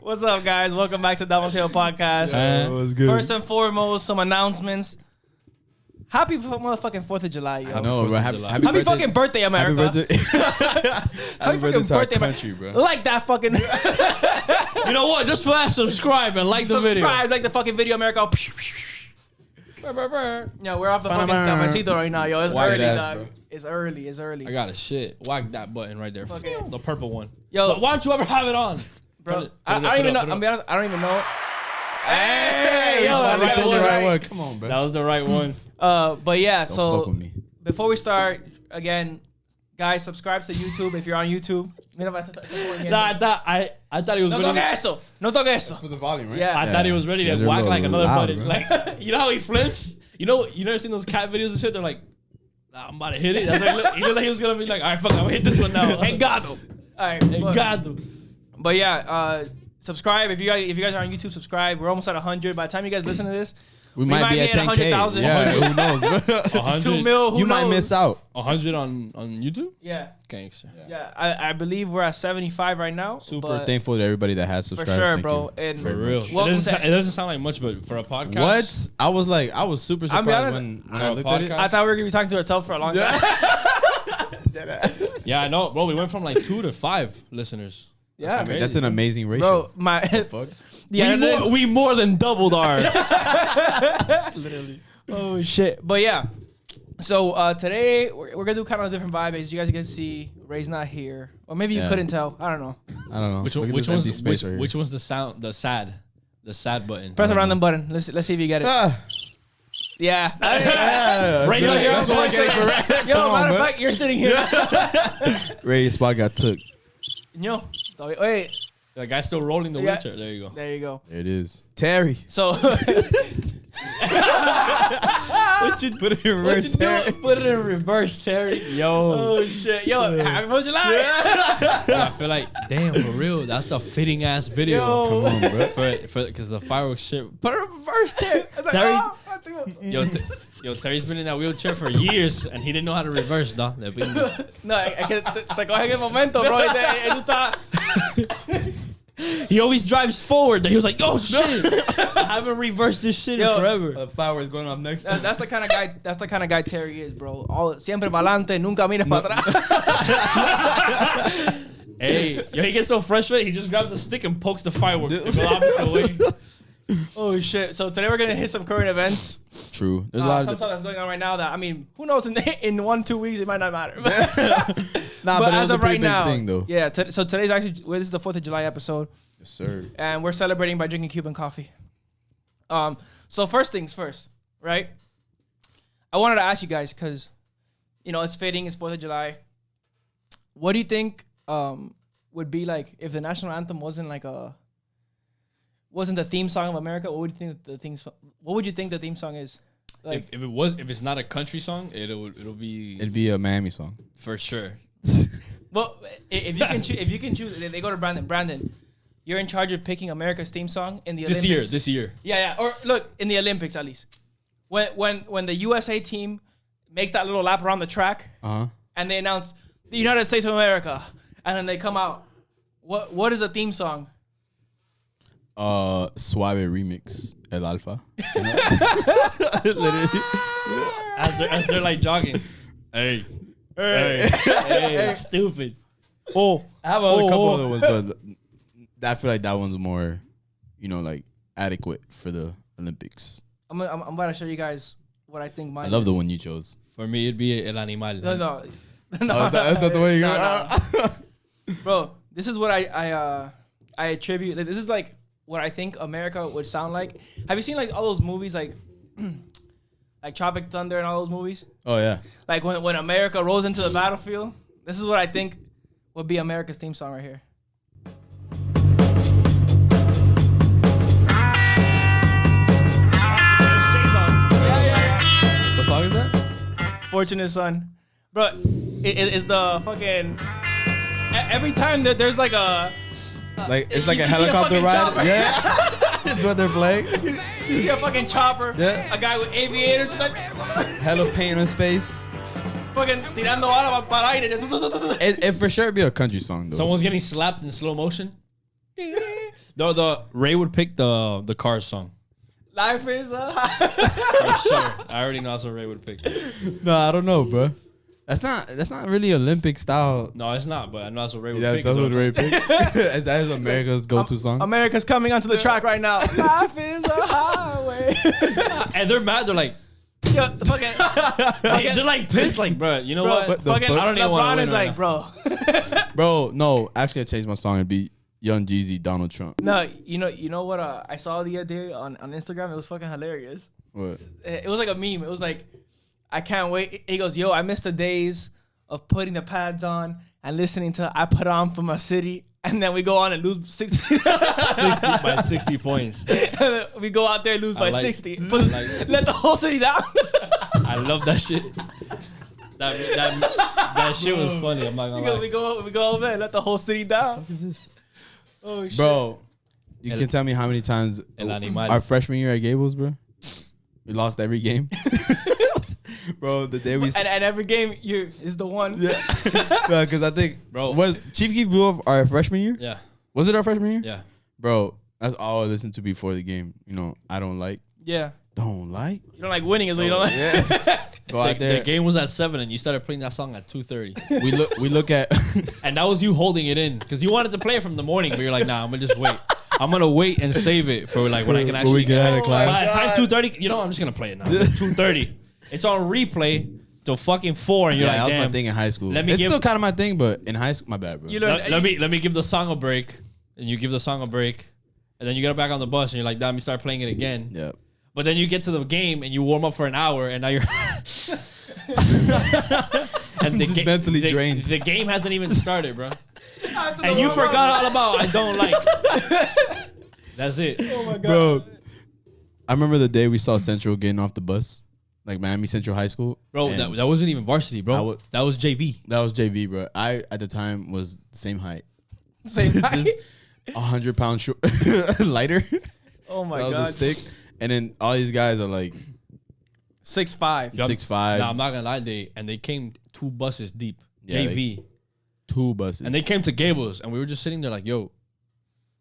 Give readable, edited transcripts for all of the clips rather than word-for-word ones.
What's up, guys? Welcome back to DominoTable podcast. What's good? First and foremost, some announcements. Happy motherfucking 4th of July, yo. I know, bro. Happy fucking birthday, America. Happy birthday. Happy fucking to our birthday, country, bro. Like that fucking. You know what? Just for that, subscribe and like the video. Subscribe, like the fucking video, America. Yo, we're off the fucking cafecito right now, yo. It's White early, ass, dog. bro. It's early. It's early. I got a shit. Whack that button right there. Okay. The purple one. Yo. But why don't you ever have it on? Bro, I don't even know. I'm be honest. I don't even know. Hey, yo, finally right chose one, the right right? one. Come on, bro. That was the right one. But yeah, Don't fuck so with me. before we start, again, guys, subscribe to YouTube if you're on YouTube. Nah, I thought he was No ready. toque eso. No toque eso. For the volume, right? Yeah. I thought he was ready Yeah, to they're whack a like little another loud, button. bro. Like, you know how he flinched? You never seen those cat videos and shit? They're like, nah, I'm about to hit it. That's why he looked like he was gonna be like, all right, fuck, I'm gonna hit this one now. Engado. All right. Engado. But yeah, subscribe if you guys are on YouTube. Subscribe. We're almost at 100. By the time you guys listen to this, We might be at 10K. 100,000. Yeah, who knows, bro? 100, 2 mil. Who You might knows? miss out. 100 on YouTube? Yeah. Gangster. Yeah. I believe we're at 75 right now. Super but thankful to everybody that has for subscribed. sure, Thank bro. you. And For real. welcome It doesn't sound like much, but for a podcast. What? I was super I'll be surprised honest, when I looked at it. podcast? I thought we were gonna be talking to ourselves for a long time. Yeah, I know, bro. We went from like 2 to 5 listeners. Yeah, I mean, that's an amazing ratio. bro. My Fuck. yeah. We more than doubled our. Literally. Oh shit. But yeah. So today we're gonna do kind of a different vibe. As you guys can see, Ray's not here, or maybe you Yeah. couldn't tell. I don't know. I don't know. Which Look one? at Which this one's empty space right here. which one's the sound? The sad button. Press a random button. Let's see if you get it. Ah. Yeah. Yeah, Right that's now, good. That's what we're getting for Ray. Yo, Come on, matter of bro. fact, you're sitting here. Ray's spot got took. Yo, wait. The guy's still rolling the Yeah. wheelchair. There you go. There you go. There it is. Terry. So What you Put it in reverse, Terry. Put it in reverse, Terry. Yo. oh shit. Yo, happy 4th of July. Yeah, I feel like, damn, for real, that's a fitting ass video. Yo. Come on, bro. For because the fiurworks shit. Put it in reverse, Terry. I was like, Terry. oh, I think- Yo, Terry's been in that wheelchair for years and he didn't know how to reverse, dog. No, es que te coge en el momento, bro. Y tú estás. He always drives forward. He was like, "Oh shit, I haven't reversed this shit in Yo. forever." The fireworks going off next. That's the kind of guy. That's the kind of guy Terry is, bro. Siempre pa'lante, nunca mires para atrás. Hey, yo, he gets so frustrated, he just grabs a stick and pokes the fireworks the opposite way. Oh shit! So today we're gonna hit some current events. True. There's a lot Some of. stuff that's going on right now. That I mean, who knows? In 1-2 weeks, it might not matter. Nah, but but it as was a of pretty right big now, thing, though. yeah. So today's actually this is the 4th of July episode, Yes, sir. and we're celebrating by drinking Cuban coffee. So first things first, right? I wanted to ask you guys because, it's fitting. It's 4th of July. What do you think would be like if the national anthem wasn't the theme song of America? What would you think the theme song is? Like, If it's not a country song, it'll be It'd be a Miami song. for sure. well, if you can choose, they go to Brandon, you're in charge of picking America's theme song in the Olympics. This year. Yeah. Or look, in the Olympics at least. When the USA team makes that little lap around the track and they announce the United States of America, and then they come out, what is a theme song? Suave remix. El Alfa. Literally. As they're like jogging. Hey, stupid. Oh, I have a couple other ones, but I feel like that one's more, like adequate for the Olympics. I'm about to show you guys what I think mine I love is. the one you chose. For me, it'd be El Animal. No. That's not the way you're No. Bro, this is what I attribute. This is like what I think America would sound like. Have you seen like all those movies like like Tropic Thunder and all those movies? Oh yeah. Like when America rolls into the battlefield, this is what I think would be America's theme song right here. Yeah. What song is that? Fortunate Son. Bro, it's the fucking every time that there's like a It's like you a see a helicopter fucking ride. chopper. Yeah. It's what they're playing. you see a fucking chopper, Yeah. a guy with aviators, just like Hella paint on his face. fucking tirando bala para aire. It for sure be a country song though. Someone's getting slapped in slow motion. The Ray would pick the Cars song. Life is a For sure. I already know that's what Ray would pick. No, I don't know, bro. That's not really Olympic style. No, it's not, but I know that's what Ray would Yeah, pick. that's what Ray picked. That is America's go-to song. America's coming onto the track right now. Life is a highway. And they're mad. They're like, Yo, fucking, they're like pissed. Like, bro, you know bro, what? fucking I don't even want LeBron to win is right like, now. bro. Bro, no, actually I changed my song and beat Young Jeezy, Donald Trump. No, you know what? I saw the other day on Instagram. It was fucking hilarious. What? It was like a meme. It was like, I can't wait. He goes, yo, I miss the days of putting the pads on and listening to I Put On For My City. And then we go on and lose 60 by 60 points. We go out there and lose by 60. Let the whole city down. I love that shit. That shit was funny. I'm not gonna lie. We go over there and let the whole city down. What is this? Oh shit. Bro, you can tell me how many times El Animal. our freshman year at Gables, bro? We lost every game. Bro, the day we... And every game is the one. Yeah, because I think... Bro. Was Chief Keef blew up our freshman year? Yeah. Was it our freshman year? Yeah. Bro, that's all I listened to before the game. You know, I don't like... Yeah. Don't like? You don't like winning is what you don't like. Yeah. Go out The there. game was at 7 and you started playing that song at 2:30. We look at... And that was you holding it in because you wanted to play it from the morning, but you're like, nah, I'm gonna just wait. I'm gonna wait and save it for like when I can When actually we get out of class. By the time 2:30, you know, I'm just gonna play it now. It's 2:30. It's on replay till fucking 4, and you're Yeah, like, that was damn. my thing in high school. Let me It's give- still kind of my thing, but in high school, my bad, bro. You learn. Let me give the song a break, and you give the song a break, and then you get back on the bus, and you're like, damn, you start playing it again. Yeah. But then you get to the game and you warm up for an hour, and now you're and Just mentally drained. The game hasn't even started, bro. And you forgot all about I don't like. That's it. Oh my god. Bro, I remember the day we saw Central getting off the bus, like Miami Central High School. Bro, and that wasn't even varsity, bro. That was JV. that was JV, bro. I, at the time, was the same height. Same Just height? 100 pounds short, lighter. Oh my So I god. was a stick. And then all these guys are like 6'5". Yup. 6'5". Nah, I'm not gonna lie, they came 2 buses deep. Yeah, JV. 2 buses. And they came to Gables, and we were just sitting there like, yo,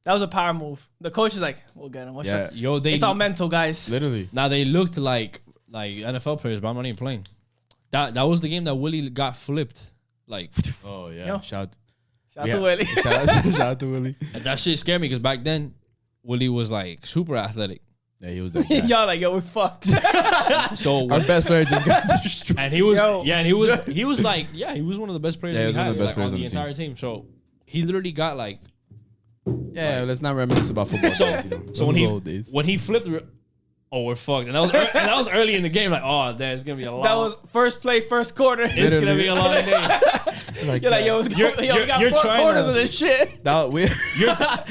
That was a power move. The coach is like, we'll get him. What's Yeah. up? yo, they It's all mental, guys. Literally. now they looked like NFL players, but I'm not even playing. That was the game that Willie got flipped. Like, Oh, yeah. Yo. Shout Shout out to Willie. shout out to Willie. and that shit scared me because back then Willie was like super athletic. Yeah, he was that guy. Y'all like, yo, we're fucked. So Our best player just got destroyed. and he was Yo. and he was like, yeah, he was one of the best players Yeah, he we was one had of the best like, players on on the the team. entire team. So he literally got like Yeah, let's not reminisce about football. so days, you know. so Those when are he the old days. when he flipped we're fucked. And that was early in the game, like, oh damn, it's gonna be a long That was first play, first quarter. it's gonna be a long day. You're like, yo, You're- we got you're 4 trying quarters to- of this shit. That, we,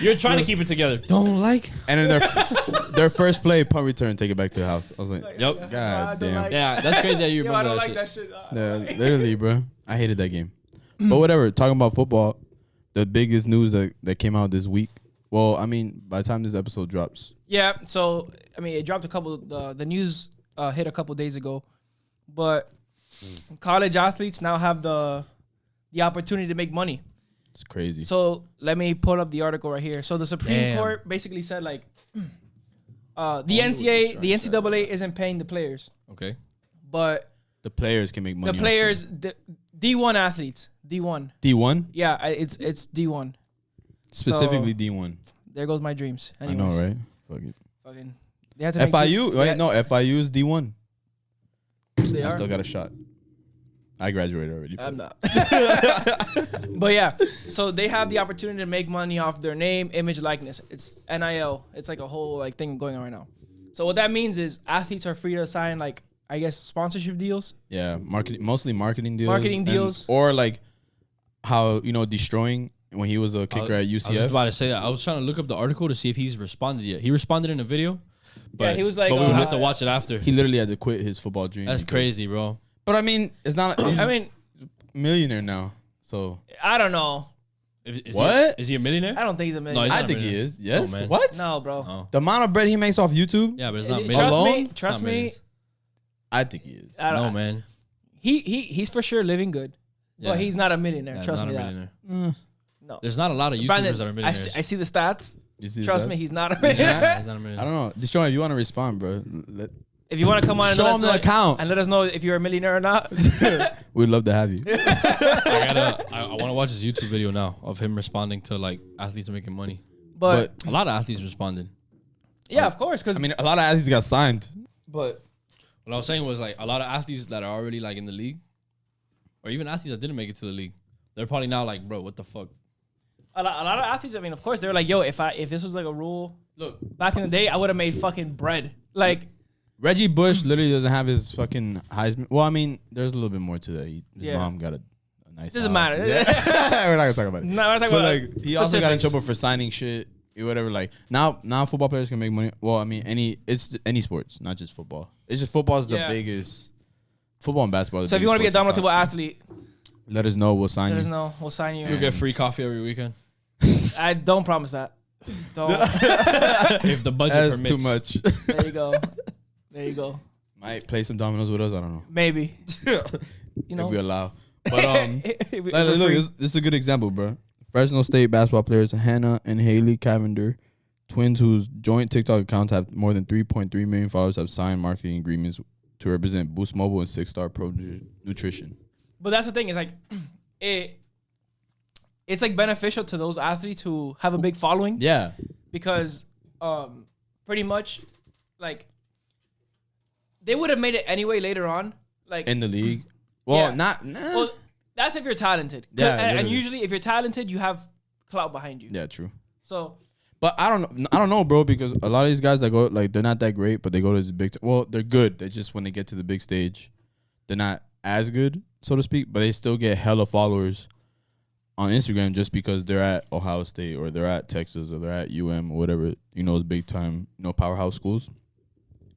You're trying to keep it together. Don't like. and then their first play, punt return, take it back to the house. I was like, Yep. God damn. Yeah, that's crazy that you Yo, I remember don't that like shit. that shit. Yeah, literally, bro. I hated that game. But whatever. Talking about football, the biggest news that came out this week. Well, I mean, by the time this episode drops, Yeah, so I mean, it dropped a couple. The news hit a couple days ago, but college athletes now have the opportunity to make money. it's crazy. So let me pull up the article right here. So the Supreme Damn. Court basically said like, the NCAA isn't paying the players, Okay. but The players can make money. the players, D1 athletes, D1. D1, Yeah, it's D1. specifically D1. There goes my dreams. I Anyways, know, right? Fuck it. Fucking, they had to make FIU, they wait, had- no, FIU is D1. they I are. still got a shot. I graduated already. I'm not. But yeah, so they have the opportunity to make money off their name, image, likeness. It's NIL. It's like a whole like thing going on right now. So what that means is athletes are free to sign like I guess sponsorship deals. Yeah, mostly marketing deals. Marketing deals. or like how destroying when he was a kicker at I was just UCF. about to say that. I was trying to look up the article to see if he's responded yet. He responded in a video. But, he was like, but we would have to watch it after. He literally had to quit his football dream. That's because- crazy, bro. But I mean, it's not. He's I mean, a millionaire now. So I don't know. What? Is he a millionaire? I don't think he's a No, millionaire. he's I not think he millionaire. is. Yes. No, man. What? No, bro. Oh. The amount of bread he makes off YouTube. Yeah, but it's not Trust millions. Alone? me. Trust It's not me. millions. I think he is. I don't No, know. man. he's for sure living good, but he's not a millionaire. Yeah, Trust not me a that. millionaire. No. There's not a lot of YouTubers Brandon, that are millionaires. I see the stats. You see Trust that? me, he's not a Yeah, millionaire. he's not a I millionaire. don't know. Just show him if you want to respond, bro. If you want to come on and Show let him us the know, account. and let us know if you're a millionaire or not. We'd love to have you. I want to watch his YouTube video now of him responding to like athletes making money. But A lot of athletes responded. yeah, of course, because I mean, a lot of athletes got signed, but What I was saying was like a lot of athletes that are already like in the league, or even athletes that didn't make it to the league, they're probably now like, bro, what the fuck? a lot of athletes. I mean, of course, they're like, yo, if this was like a rule look, back in the day, I would have made fucking bread. Like, Reggie Bush literally doesn't have his fucking Heisman. Well, I mean, there's a little bit more to that. His Yeah. mom got a nice. Doesn't house. matter. Yeah. We're not gonna talk about it. no, we're talking But about like, he also got in specifics. trouble for signing shit, whatever. Like now football players can make money. Well, I mean, any sports, not just football. It's just football is the Yeah. biggest. Football and basketball. Is So if you want to be a DominoTable athlete, let us know. We'll sign let you. us know. We'll sign you. You'll get free coffee every weekend I don't promise that. Don't. if the budget That's permits. too much. There you go. There you go. Might play some dominoes with us. I don't know. Maybe. You know. If we allow. But If we- like, if we're look, free. this is a good example, bro. Fresno State basketball players Hannah and Haley Cavender, twins whose joint TikTok accounts have more than 3.3 million followers, have signed marketing agreements to represent Boost Mobile and 6-Star Pro Nutrition. But that's the thing. Is like, it's like beneficial to those athletes who have a big following. Yeah. Because, pretty much, like, they would have made it anyway later on. Like In the league. Well, Yeah. nah. well, that's if you're talented. Yeah, and literally. usually if you're talented, you have clout behind you. Yeah, true. So But I don't know, bro, because a lot of these guys that go, like, they're not that great, but they go to this big. Well, they're good. They just when they get to the big stage, they're not as good, so to speak. But they still get hella followers on Instagram just because they're at Ohio State or they're at Texas or they're at UM or whatever. Those big time, powerhouse schools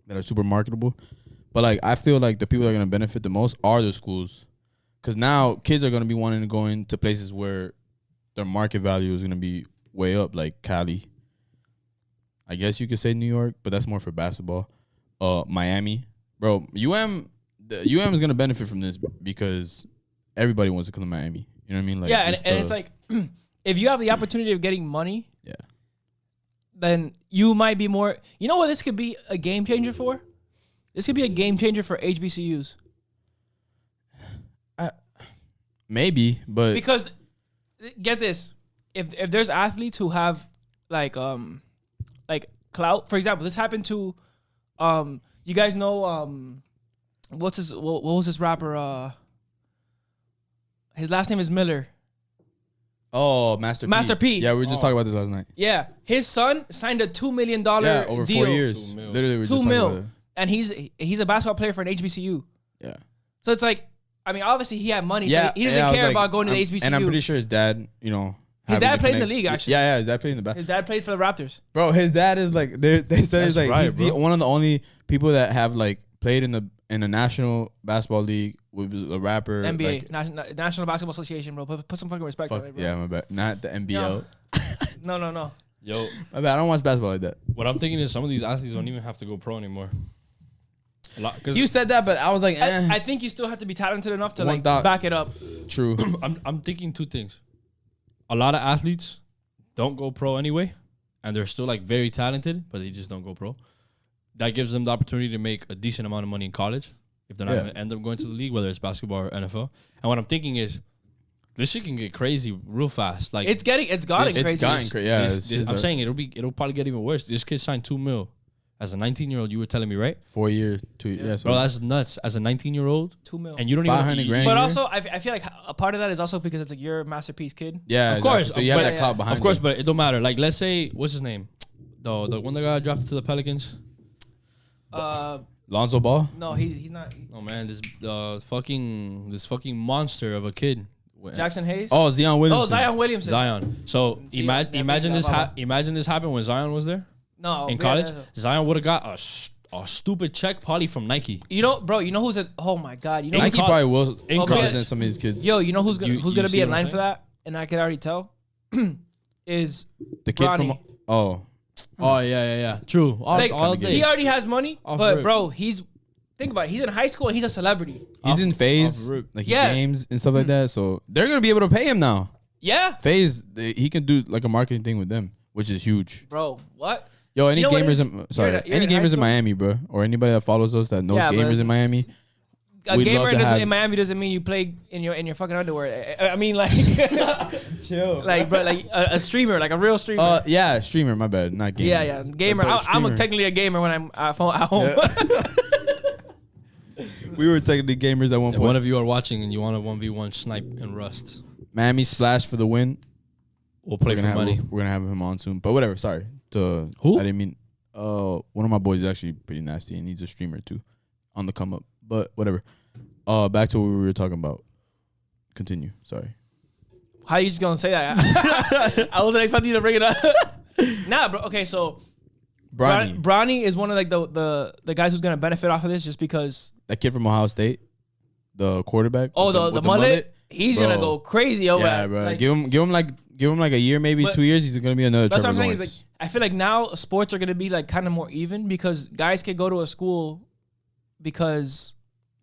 that are super marketable. But like, I feel like the people that are gonna benefit the most are the schools, because now kids are gonna be wanting to go into places where their market value is gonna be way up, like Cali. I guess you could say New York, but that's more for basketball. Miami, bro. UM is gonna benefit from this because everybody wants to come to Miami. You know what I mean? Like, yeah, and just, it's like if you have the opportunity of getting money, yeah, then you might be more. You know what? This could be a game changer for. This could be a game changer for HBCUs maybe, but because get this: if there's athletes who have like clout, for example, this happened to you guys know what was this rapper his last name is Miller. Master P. P. Yeah, we were just talking about this last night. Yeah, his son signed a $2 million Yeah, over deal. 4 years. 2 mil. Literally, we're just 2 talking mil, about it. and he's a basketball player for an HBCU. Yeah. So it's like, I mean, obviously he had money, Yeah, so he doesn't I was care like, about going to the I'm- HBCU. And I'm pretty sure his dad, His having dad the played in the connects- league, actually. Yeah, his dad played in the back. His dad played for the Raptors. Bro, his dad is like they said he's That's like right, he's the bro. one of the only people that have like played in the National Basketball League with a rapper. NBA, like, National Basketball Association, bro. Put some fucking respect on fuck, it, bro. yeah, my bad. Not the NBL. No. Yo, My bad. I don't watch basketball like that. what I'm thinking is some of these athletes don't even have to go pro anymore. A lot, cause You said that, but I was like, I think you still have to be talented enough to One like thought. back it up. true. I'm thinking two things. A lot of athletes don't go pro anyway, and they're still like very talented, but they just don't go pro. That gives them the opportunity to make a decent amount of money in college if they're not Yeah. going to end up going to the league, whether it's basketball or NFL. And what I'm thinking is, this shit can get crazy real fast. Like It's gotten It's crazy. gotten crazy. Yeah, I'm saying it'll probably get even worse. This kid signed $2 million as a 19-year-old. You were telling me, right? 4 years, 2 years. Yeah, so Bro, that's nuts. As a 19-year-old, 2 mil. and you don't 500 even grand. But year? also, I feel like a part of that is also because it's like your masterpiece kid. yeah, Of course, exactly. So you have but- that clout behind. Of course, you. but it don't matter. Like, let's say, what's his name? The one that got drafted to the Pelicans. Lonzo Ball. No, he's not. Oh man, this fucking monster of a kid. Jackson Hayes. Oh, Zion Williamson. Oh, Zion Williamson. Zion. So Zion, imagine yeah, imagine this happened when Zion was there No, in yeah, college. yeah, yeah. Zion would have got a stupid check probably from Nike. You know, bro. You know who's oh my god. You know, Nike col- probably will in represent college. some of these kids. yo, you know who's gonna You who's gonna see be what in I'm line saying? for that, and I could already tell. Is The kid Ronnie. from oh Oh yeah. True. All, like all kinda day. he already has money, Off but rip. bro, he's think about it. He's in high school and he's a celebrity. He's in phase, off rip. like he Yeah. games and stuff like that. So they're gonna be able to pay him now. Yeah, Phase, he can do like a marketing thing with them, which is huge. bro. What? Yo, any You know what gamers? it- Any you're in high gamers in school? Miami, bro, or anybody that follows us that knows Yeah, gamers but- in Miami. A We'd gamer love to have- in Miami doesn't mean you play in your fucking underwear. I mean, like, Chill. like, bro, like a streamer, like a real streamer. Yeah, streamer. My bad, not gamer. yeah, gamer. But streamer. Technically a gamer when I'm at home. We were technically gamers at one If point. one of you are watching and you want a 1v1 snipe and Rust, Miami Splash for the win. we'll play for money. We're gonna have him on soon. But whatever. Sorry. Who? I didn't mean. One of my boys is actually pretty nasty and he's a streamer too, on the come up. But whatever. Back to what we were talking about. Continue. Sorry. How you just gonna say that? I wasn't expecting you to bring it up. Nah, bro. Okay, so Bronny, Bronny is one of like the guys who's gonna benefit off of this just because. that kid from Ohio State, the quarterback. Oh, with the mullet. He's Bro. gonna go crazy over Yeah, that. bro. Like, give him like a year, maybe But 2 years. He's gonna be another. that's what Trevor I'm saying. Is Lawrence. like I feel like now sports are gonna be like kind of more even because guys can go to a school because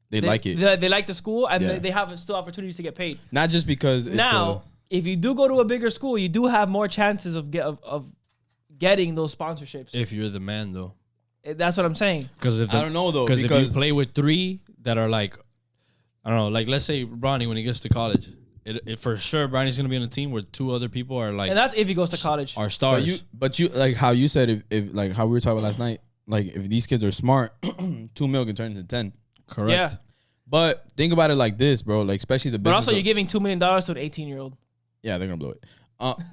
they like it, They like the school and Yeah. they have still opportunities to get paid. not just because it's Now, if you do go to a bigger school, you do have more chances of getting those sponsorships. If you're the man, though. That's what I'm saying. Because if I don't know though, Because if because you play with three that are like, I don't know, like let's say Bronny when he gets to college, it for sure Bronny's gonna be on a team where two other people are like And that's if he goes to college. are stars. but you like how you said if like how we were talking about last night, like if these kids are smart, 2 mil can turn into 10. Correct. Yeah. But think about it like this, bro. Like especially the But business. also, you're giving $2 million to an 18-year-old. Yeah, they're gonna blow it.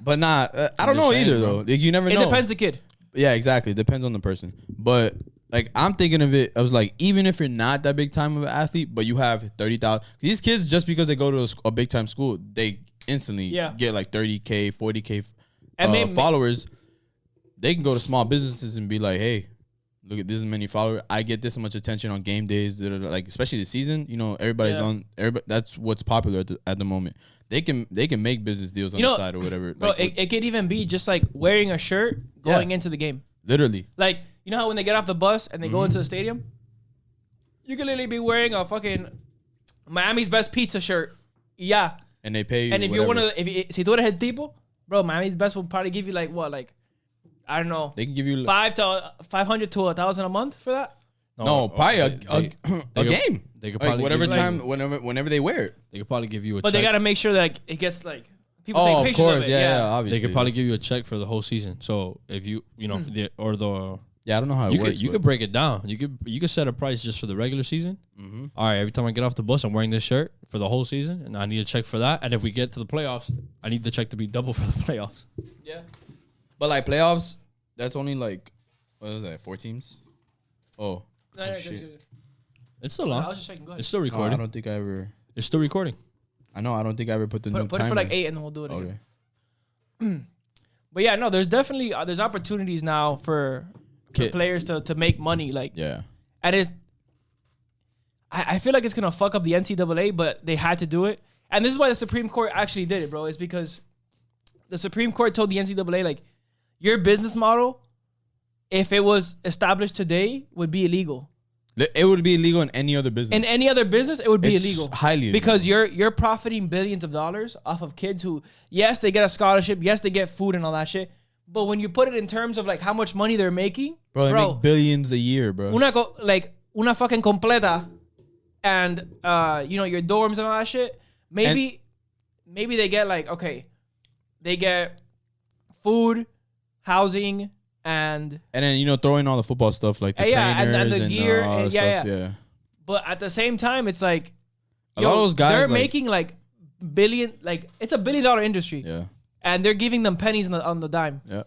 But nah, I don't just know saying, either bro. though. Like, you never It know. depends the kid. Yeah, exactly. It depends on the person. But like I'm thinking of it, I was like, even if you're not that big time of an athlete, but you have 30,000. These kids, just because they go to a big time school, they instantly get like 30K, 40K And followers. They can go to small businesses and be like, hey, look at this many followers. I get this much attention on game days. Like especially the season, you know, everybody's on. Everybody, that's what's popular at the moment. They can make business deals on the side or whatever. Bro, like, it could even be just like wearing a shirt going into the game. literally. Like, you know how when they get off the bus and they go into the stadium? You could literally be wearing a fucking Miami's Best Pizza shirt. Yeah. And they pay you. And if you're one of the, si tú eres el tipo, bro, Miami's Best will probably give you like what, like, I don't know, they can give you 500 to 1,000 a month for that. no, probably a game. They could Like probably whatever give you, time, whenever they wear it. they could probably give you a But check. they gotta make sure that like, it gets like people Oh, take of pictures course, of it. yeah, obviously. They could probably give you a check for the whole season. So if you know for the or the Yeah, I don't know how it you works. could break it down. You could set a price just for the regular season. Mm-hmm. All right, every time I get off the bus, I'm wearing this shirt for the whole season, and I need a check for that. And if we get to the playoffs, I need the check to be double for the playoffs. Yeah. But like playoffs, that's only like what is that? 4 teams. Oh, No, shit. good. It's still I on. was just checking. Go ahead. It's still I recording. don't think I ever. It's still recording. I know. I don't think I ever put the new Put it timer. for like 8 and then we'll do it again. Okay. But yeah, no, there's definitely there's opportunities now for players to make money. Like, Yeah. and I feel like it's gonna fuck up the NCAA, but they had to do it. And this is why the Supreme Court actually did it, bro. Is because the Supreme Court told the NCAA like, your business model, if it was established today, would be illegal. It would be illegal in any other business. In any other business, it would be It's illegal. highly illegal. Because you're profiting billions of dollars off of kids who, yes, they get a scholarship, yes, they get food and all that shit. But when you put it in terms of like how much money they're making, Bro, they make billions a year, bro. Una fucking completa, and your dorms and all that shit. Maybe they get like, okay, they get food, housing, and then throw in all the football stuff like the trainers and the gear, all and that stuff. Yeah. But at the same time, it's like A lot of those guys, they're like- making like billion, like it's a $1 billion industry, Yeah. and they're giving them pennies on the dime. Yeah.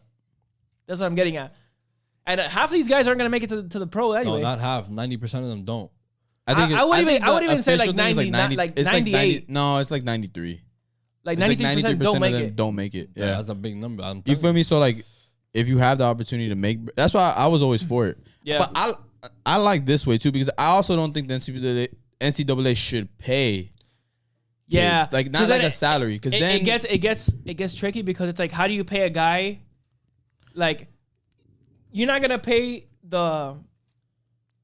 That's what I'm getting at. And half these guys aren't gonna make it to the pro anyway. No, not half. 90% of them don't. I would even say like official thing is 90, not like it's 98. No, it's like 93. Like It's 93% don't make of them it. don't make it. Yeah. That's a big number. I'm You telling feel me? So like, if you have the opportunity to make, that's why I was always for it. Yeah. But I like this way too because I also don't think the NCAA should pay. Kids. Yeah, Like 'Cause not like then a salary because it, then it gets tricky because it's like, how do you pay a guy? Like, you're not gonna pay the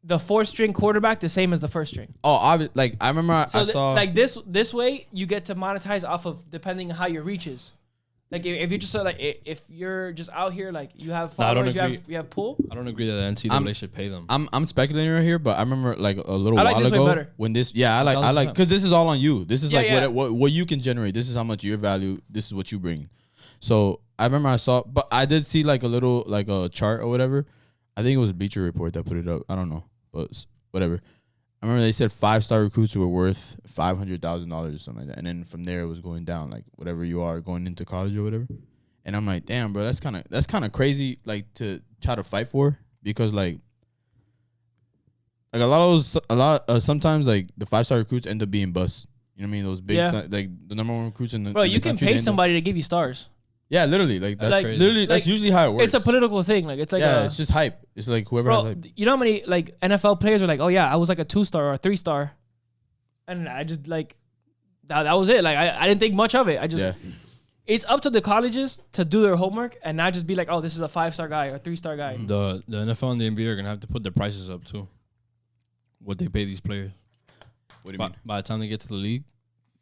the 4th string quarterback the same as the 1st string. Oh, like I remember I saw like this way you get to monetize off of depending on how your reach is. Like if you just like if you're just out here like you have followers, you have pool. I don't agree that the NCAA should pay them. I'm speculating right here, but I remember like a little while this ago way better. when this I like because this is all on you. This is what you can generate. This is how much your value. This is what you bring. So I remember I saw, but I did see like a little like a chart or whatever. I think it was Bleacher Report that put it up. I don't know, but whatever. I remember they said 5-star recruits were worth $500,000 or something like that, and then from there it was going down, like whatever you are going into college or whatever. And I'm like, damn, bro, that's kind of crazy, like to try to fight for, because like sometimes like the 5-star recruits end up being busts. You know what I mean? Those big like the number 1 recruits in the bro. You can country, pay somebody to give you stars. Yeah, literally, like that's crazy. literally that's usually how it works. It's a political thing. Like it's like it's just hype. It's like whoever has hype. You know how many like NFL players are like, oh yeah, I was like a 2-star or a 3-star, and I just like that was it. Like I didn't think much of it. I just it's up to the colleges to do their homework and not just be like, oh, this is a 5-star guy or a 3-star guy. The NFL and the NBA are gonna have to put their prices up too. What they pay these players. What do you mean? By the time they get to the league,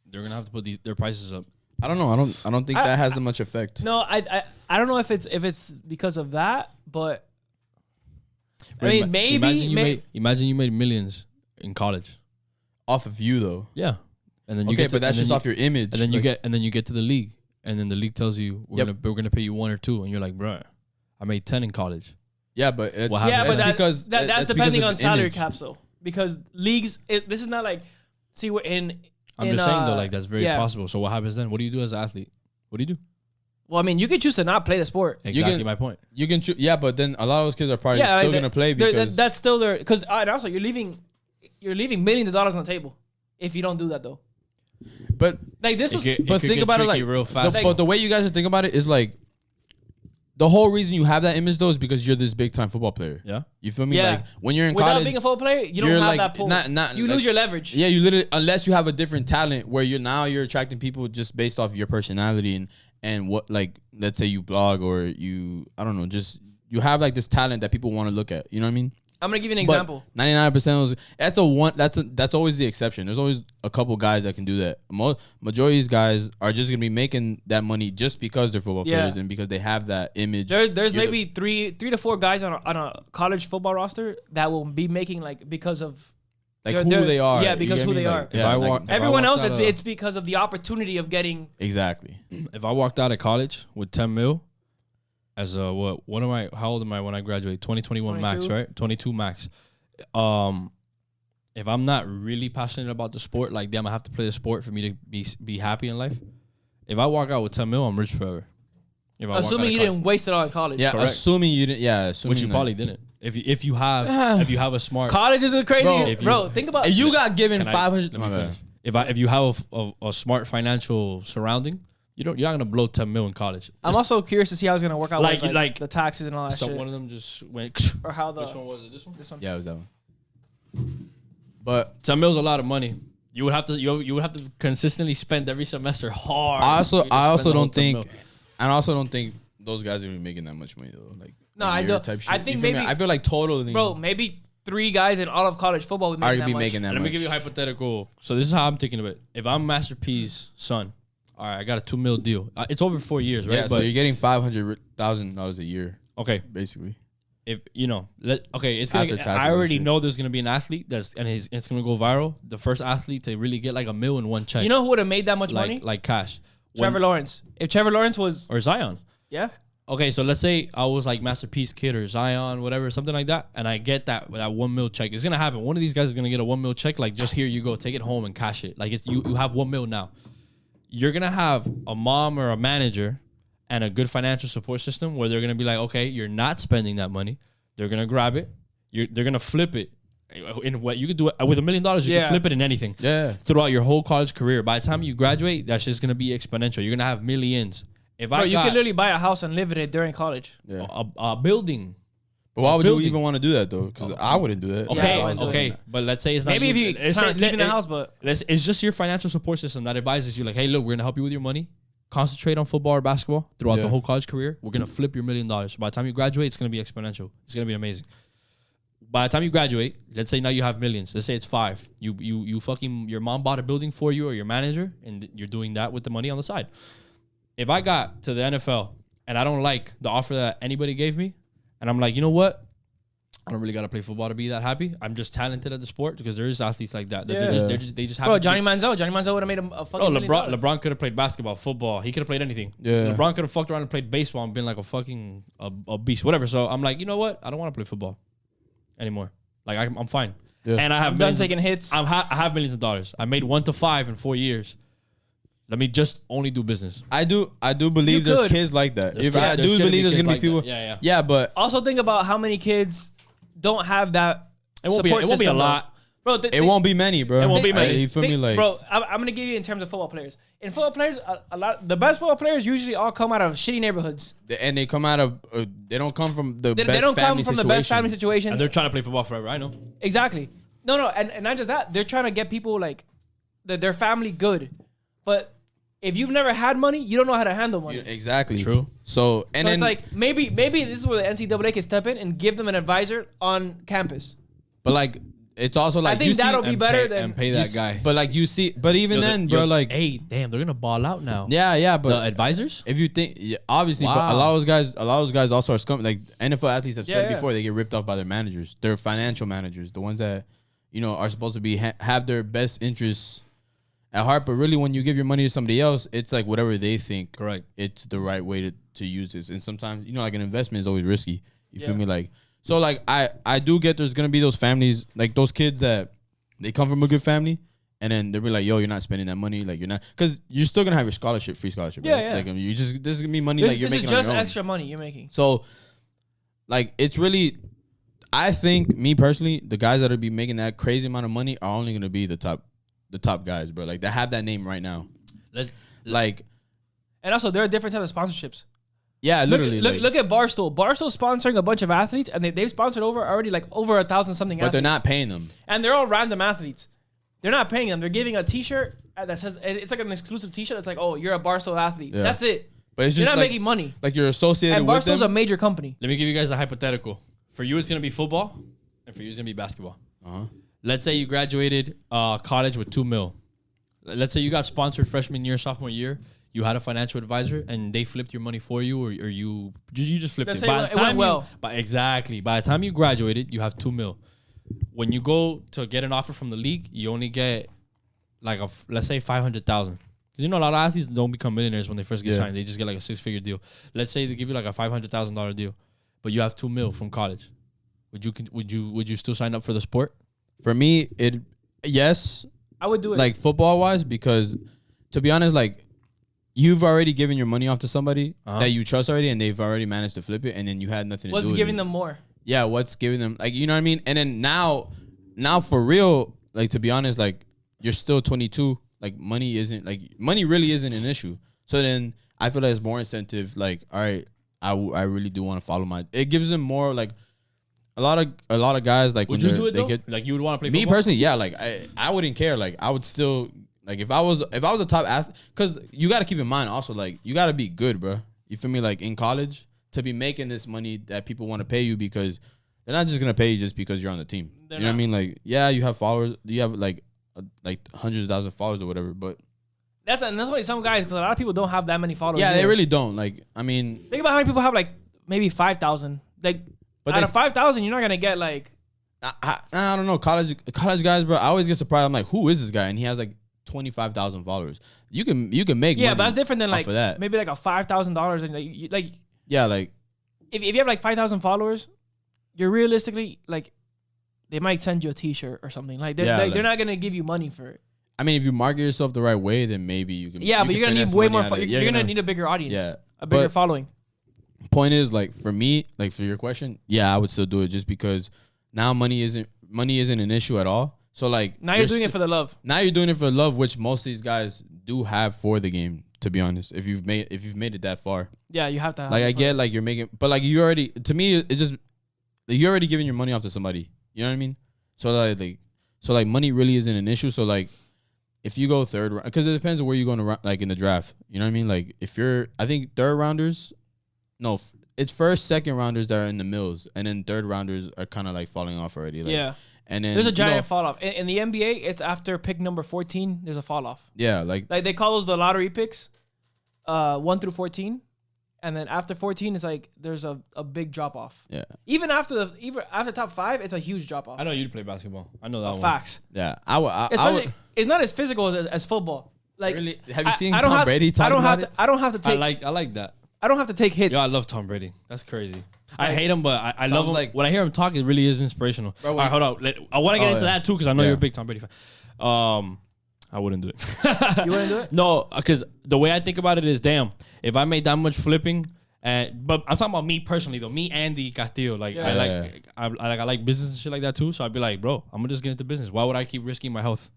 they're gonna have to put their prices up. I don't know. I don't think that has that much effect. No, I don't know if it's because of that, but I mean maybe imagine you made millions in college off of you though. Yeah, and then you get but that's just off your image. And then you get to the league, and then the league tells you we're gonna pay you 1 or 2, and you're like, bruh, I made 10 in college. Yeah, but that's depending on salary image. caps though, because leagues. This is not like we're in. I'm just saying though, like that's very possible. So what happens then? What do you do as an athlete? What do you do? Well, I mean, you can choose to not play the sport. Exactly my point. You can choose, but then a lot of those kids are probably still gonna play because that's still there. Because also you're leaving millions of dollars on the table if you don't do that though. But like this was, but think about it like real fast. but the way you guys are thinking about it is like. The whole reason you have that image though is because you're this big time football player. Yeah, you feel me? Yeah. Like when you're in without college, being a football player, you don't have like, that pull. You like, lose your leverage. Yeah, you literally unless you have a different talent where you're attracting people just based off of your personality and what, like, let's say you blog or you, I don't know, just you have like this talent that people want to look at. You know what I mean? I'm gonna give you an example. 99% that's always the exception. There's always a couple guys that can do that. Majority of these guys are just gonna be making that money just because they're football players and because they have that image. There's maybe three to four guys on a college football roster that will be making like because of like who they are. Yeah, because who they are. Everyone else, it's because of the opportunity of getting. Exactly. If I walked out of college with 10 mil. As a how old am I when I graduate? 2021 max, right? 22 max. If I'm not really passionate about the sport, like damn, I have to play the sport for me to be happy in life. If I walk out with 10 mil, I'm rich forever. Assuming you didn't waste it all in college. Yeah, correct. Assuming you didn't. Yeah, assuming which you probably didn't. If you have a smart college is crazy, bro. Think about if you got given 500. Let me finish. If you have a smart financial surrounding. You're not gonna blow 10 mil in college. I'm also curious to see how it's gonna work out with like the taxes and all that shit. One of them just went. Or how which one was it? This one. This one. Yeah, it was that one. But 10 mil's a lot of money. You would have to consistently spend every semester hard. I also don't think those guys are even making that much money though. Like no, I don't. I think maybe I feel like totally. Bro, maybe 3 guys in all of college football would make that much. Let me give you a hypothetical. So this is how I'm thinking of it. If I'm Master P's son. All right, I got a 2 mil deal. It's over 4 years, right? Yeah, so you're getting $500,000 a year. Okay, basically. If you know, it's gonna. I already know there's gonna be an athlete it's gonna go viral. The first athlete to really get like $1 million in one check. You know who would have made that much money? Like cash. Trevor Lawrence. If Trevor Lawrence was or Zion. Yeah. Okay, so let's say I was like Master P's kid or Zion, whatever, something like that, and I get that $1 million check. It's gonna happen. One of these guys is gonna get a $1 million check. Like, just here you go, take it home and cash it. Like, you have $1 million now. You're going to have a mom or a manager and a good financial support system where they're going to be like, okay, you're not spending that money. They're going to grab it. They're going to flip it. In what you could do it with $1 million, you can flip it in anything. Yeah. Throughout your whole college career. By the time you graduate, that's just going to be exponential. You're going to have millions. You could literally buy a house and live in it during college. Yeah. A building. But why would you even want to do that though? Because I wouldn't do that. Okay. But let's say it's not. Maybe if you live in the house, but it's just your financial support system that advises you, like, hey, look, we're gonna help you with your money. Concentrate on football or basketball throughout the whole college career. We're gonna flip your $1 million. By the time you graduate, it's gonna be exponential. It's gonna be amazing. By the time you graduate, let's say now you have millions. Let's say it's 5. You fucking your mom bought a building for you or your manager, and you're doing that with the money on the side. If I got to the NFL and I don't like the offer that anybody gave me, and I'm like, you know what? I don't really gotta play football to be that happy. I'm just talented at the sport because there is athletes like that. They just have. Bro, Johnny Manziel would have made a fucking. Oh, LeBron could have played basketball, football. He could have played anything. Yeah. LeBron could have fucked around and played baseball and been like a fucking a beast, whatever. So I'm like, you know what? I don't want to play football anymore. Like I'm fine. Yeah. And I have done taking hits. I have millions of dollars. I made 1 to 5 in 4 years. Let me just only do business. I do believe there's kids like that. I do believe there's gonna be people. Yeah, but also think about how many kids don't have that. It won't be a lot, bro. It won't be many, bro. It won't be many. You feel me, like, bro? I'm gonna give you in terms of football players. In football players, a lot the best football players usually all come out of shitty neighborhoods, and they come out of they don't come from the they best don't come family from situation. the best family situations. and they're trying to play football forever. I know. Exactly. No, and not just that. They're trying to get people like their family good, but if you've never had money, you don't know how to handle money. Exactly. True. So then it's like maybe this is where the NCAA can step in and give them an advisor on campus. but like it's also like I think you that'll see, be better pay, than and pay you that s- guy. But like you see, but even then, bro, like hey, damn, they're gonna ball out now. yeah, but The advisors. if you think, obviously, but Wow. a lot of those guys also are scum. Like NFL athletes have said Yeah. before, they get ripped off by their managers, their financial managers, the ones that are supposed to be have their best interests at heart. But really, when you give your money to somebody else, it's like whatever they think. Correct. It's the right way to use this, and sometimes like an investment is always risky. You feel Yeah. me? Like so, like I do get there's gonna be those families, like those kids that they come from a good family. And then they'll be like, "Yo, you're not spending that money. Like, you're not, because you're still gonna have your free scholarship. Yeah, right? yeah. Like, you just this is gonna be money This, like you're this is making on just your own. extra money you're making. So, like, it's really, I think me personally, the guys that'll be making that crazy amount of money are only gonna be the top guys, bro. Like, that have that name right now. Like, And also, there are different types of sponsorships. yeah, literally. Look at Barstool. Barstool sponsoring a bunch of athletes, and they've sponsored over 1,000 something but athletes. they're not paying them. And they're all random athletes. They're not paying them. They're giving a T-shirt that says it's like an exclusive T-shirt. That's like, oh, you're a Barstool athlete. Yeah. That's it. But it's You're just not like, making money. like you're associated And with Barstool's them. a major company. Let me give you guys a hypothetical. For you, it's gonna be football, and for you, it's gonna be basketball. Uh-huh. Let's say you graduated college with $2 million. Let's say you got sponsored freshman year, sophomore year. You had a financial advisor, and they flipped your money for you, or you just flipped Let's it. say it went well. Exactly. By the time you graduated, you have $2 million. When you go to get an offer from the league, you only get like let's say 500,000. Because a lot of athletes don't become millionaires when they first get signed. They just get like a 6-figure deal. Let's say they give you like a $500,000 deal, but you have $2 million from college. Would you still sign up for the sport? For me, yes, I would do it. like football wise, because to be honest, like you've already given your money off to somebody that you trust already, and they've already managed to flip it, and then you had nothing to do what's with giving it. them more? Yeah, what's giving them, like, you know what I mean? And then now for real, like, to be honest, like, you're still 22. Like, money really isn't an issue. So then I feel like it's more incentive. Like, all right, I really do want to follow it gives them more, like, a lot of guys, like, Would when you do it they though? get, Like you would want to play me football? personally, yeah, like, I wouldn't care. Like, I would still, like, if I was a top athlete, because you got to keep in mind also, like, you got to be good, bro. You feel me? Like, in college, to be making this money that people want to pay you, because they're not just gonna pay you just because you're on the team. They're You know what I not. mean? Like, yeah, you have followers, you have like hundreds of thousands of followers or whatever, but That's why some guys, because a lot of people don't have that many followers. yeah, they either. really don't. Like, I mean, Think about how many people have like maybe 5,000. Like, but out of 5,000, you're not gonna get like. I don't know, college guys, bro. I always get surprised. I'm like, who is this guy? And he has like 25,000 followers. You can make Yeah, money but that's different than off like of that. maybe like a $5,000 and like Yeah, like, if you have like 5,000 followers, you're realistically like they might send you a T-shirt or something. Like they're not gonna give you money for it. I mean, if you market yourself the right way, then maybe you can. Yeah, you but can you're gonna need finesse way money more. out of it. You're gonna need a bigger audience. Yeah, a bigger but- following. Point is, like, for me, like, for your question, yeah, I would still do it just because now money isn't an issue at all. So, like, Now you're doing it for the love. now you're doing it for love, which most of these guys do have for the game. To be honest, if you've made it that far, Yeah, you have to. like, I get, like, you're making, but, like, you already, to me, it's just like, you're already giving your money off to somebody. You know what I mean? So like money really isn't an issue. So, like, if you go third round, because it depends on where you're going to, like, in the draft. You know what I mean? Like, if you're, I think third rounders, no, it's first, second rounders that are in the mills, and then third rounders are kind of like falling off already. Like, yeah. And then There's a giant fall off. In the NBA, it's after pick number 14. There's a fall off. Yeah, like they call those the lottery picks, 1 through 14, and then after 14, it's like there's a big drop off. Yeah. Even after top 5, it's a huge drop off. I know you'd play basketball. I know that one. Facts. Yeah, I would. It's not as physical as football. Like, Really? Have you seen Tom Brady talk about it? I don't have to take. I like that. I don't have to take hits. Yo, I love Tom Brady. That's crazy. I hate him, but I love him. like- When I hear him talk, it really is inspirational. Bro, All right, hold on. I want to get into that too because I know Yeah. you're a big Tom Brady fan. I wouldn't do it. You wouldn't do it? No, because the way I think about it is, damn, if I made that much flipping, but I'm talking about me personally though, me Andy Castillo, like Yeah. I like business and shit like that too. So I'd be like, bro, I'm gonna just get into business. Why would I keep risking my health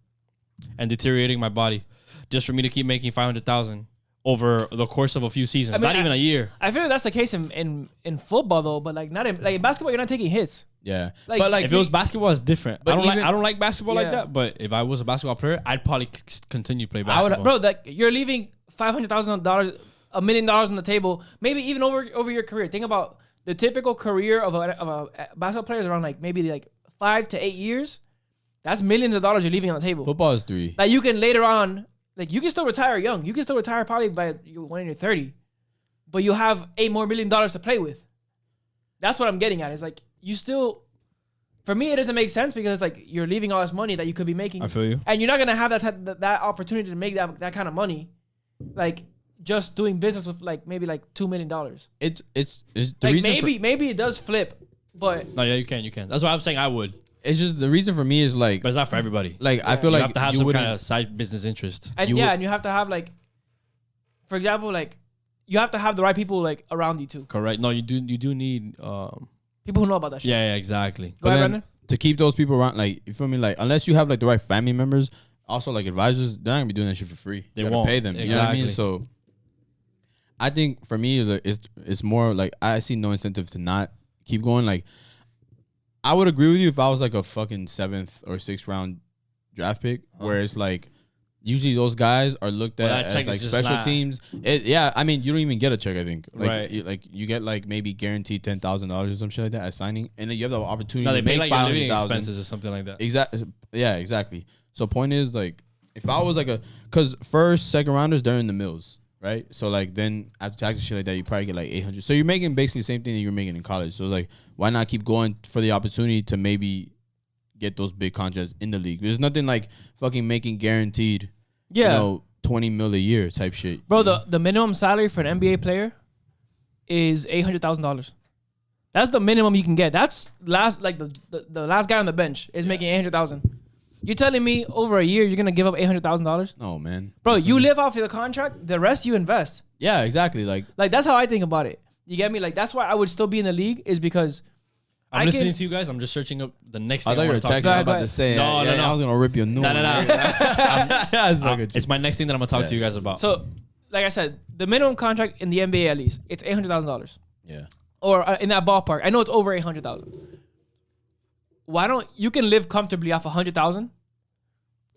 and deteriorating my body just for me to keep making 500,000 over the course of a few seasons? I mean, not even a year. I feel like that's the case in football though, but like not in basketball. You're not taking hits. Yeah, Like, but like If it was basketball, it's different. But I don't like basketball like Yeah. that. But if I was a basketball player, I'd probably continue to play I would- basketball. Bro, like you're leaving $500,000, $1 million on the table, maybe even over your career. Think about the typical career of a basketball player is around like maybe like 5 to 8 years. That's millions of dollars you're leaving on the table. football is 3. Like you can later on, like you can still retire young. You can still retire probably when you're 30, but you have $8 more million to play with. That's what I'm getting at. It's like you still, for me, it doesn't make sense because it's like you're leaving all this money that you could be making. I feel you. And you're not gonna have that opportunity to make that kind of money, like just doing business with like maybe like $2 million. It's the Like reason maybe it does flip, but No, yeah, you can. That's why I'm saying I would, it's just the reason for me is like but it's not for everybody. I feel You like have to have you some wouldn't- kind of side business interest. and You yeah, would- and you have to have like, for example, like you have to have the right people like around you too. Correct. No, you do need. People who know about that shit. Yeah, exactly. Go But ahead, then Brandon. to keep those people around, like you feel me, like unless you have like the right family members, also like advisors, they're not gonna be doing that shit for free. They You gotta won't. pay them. You know what I mean? Exactly. So I think for me, it's more like I see no incentive to not keep going. Like I would agree with you if I was like a fucking 7th or 6th round draft pick, where it's like usually those guys are looked Well, at that as check like is just special not- teams. Yeah, I mean you don't even get a check. I think like Right. you get like maybe guaranteed $10,000 or some shit like that as signing, and then you have the opportunity No, to they pay make like your living 500,000. expenses or something like that. Exactly. Yeah, exactly. So point is like, if I was like because first, second rounders they're in the mills, right? So like then after taxes shit like that, you probably get like 800. So you're making basically the same thing that you were making in college. So like, why not keep going for the opportunity to maybe get those big contracts in the league? There's nothing like fucking making guaranteed, Yeah, you know, 20 mil a year type shit. bro. The minimum salary for an NBA player is $800,000. That's the minimum you can get. That's last like the last guy on the bench is making 800,000. You're telling me over a year you're gonna give up $800,000, Oh man, bro? You live off of the contract. The rest you invest. yeah, exactly. Like Like that's how I think about it. You get me? Like that's why I would still be in the league is because I'm I listening can- to you guys. I'm just searching up the next I thing thought I you were want to talk texting. to. I'm Go about ahead. to say, No, no. I was gonna rip your new No, one. no, no. That's fucking It's my next thing that I'm gonna talk to you guys about. so like I said, the minimum contract in the NBA at least it's $800,000 yeah. or in that ballpark. I know it's over 800,000. Why don't you can live comfortably off 100,000?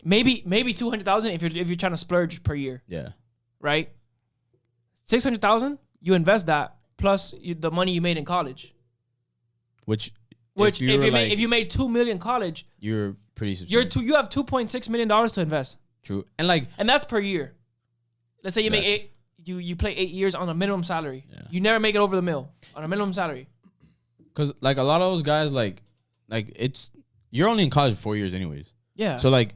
Maybe 200,000 if you're trying to splurge per year, Yeah. right? 600,000 you invest that plus the money you made in college. Which Which you were, like, if you made 2 million college, you're pretty substantial. you have $2.6 million to invest, True. And like and that's per year. Let's say you make Right. you play 8 years on a minimum salary. Yeah. You never make it over the mill on a minimum salary. cuz like a lot of those guys like it's you're only in college for 4 years anyways. Yeah. So like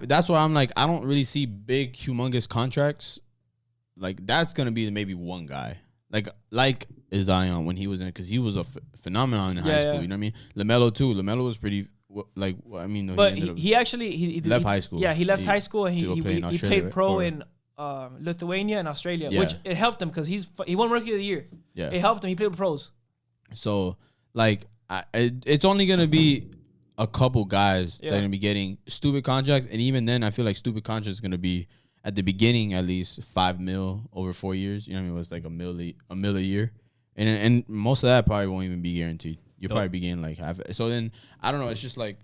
that's why I'm like I don't really see big humongous contracts. Like that's going to be maybe one guy. Like Zion when he was in cuz he was a phenomenon in high Yeah, school, yeah. you know what I mean? LaMelo too. LaMelo was pretty like I mean but ended up- he actually he left high school. Yeah, he left He- high school and to go he play in he Australia, played right? pro Or- in Lithuania and Australia, Yeah. which it helped him because he won Rookie of the Year. yeah. It helped him. He played with pros. So, like, it's only going to be a couple guys that Yeah. are going to be getting stupid contracts. And even then, I feel like stupid contracts is going to be, at the beginning, at least, 5 mil over 4 years. You know what I mean? It was like a mil a year. And most of that probably won't even be guaranteed. You'll probably be getting like half. So then, I don't know. It's just like,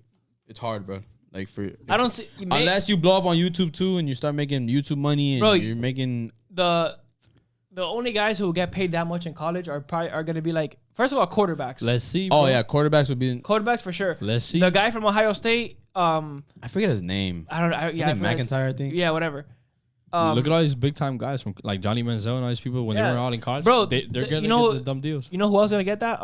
it's hard, bro. Like, I don't see unless you blow up on YouTube too and you start making YouTube money and Bro, you're making. the the only guys who get paid that much in college are going to be like, first of all, quarterbacks. Let's see. Bro. Oh yeah, quarterbacks would be. Quarterbacks for sure. Let's see. The guy from Ohio State. I forget his name. I don't know. Yeah, McIntyre, I think. Yeah, whatever. Look at all these big time guys from like Johnny Manziel and all these people when they were all in college. Bro, they're gonna you know, get the dumb deals. You know who else gonna get that?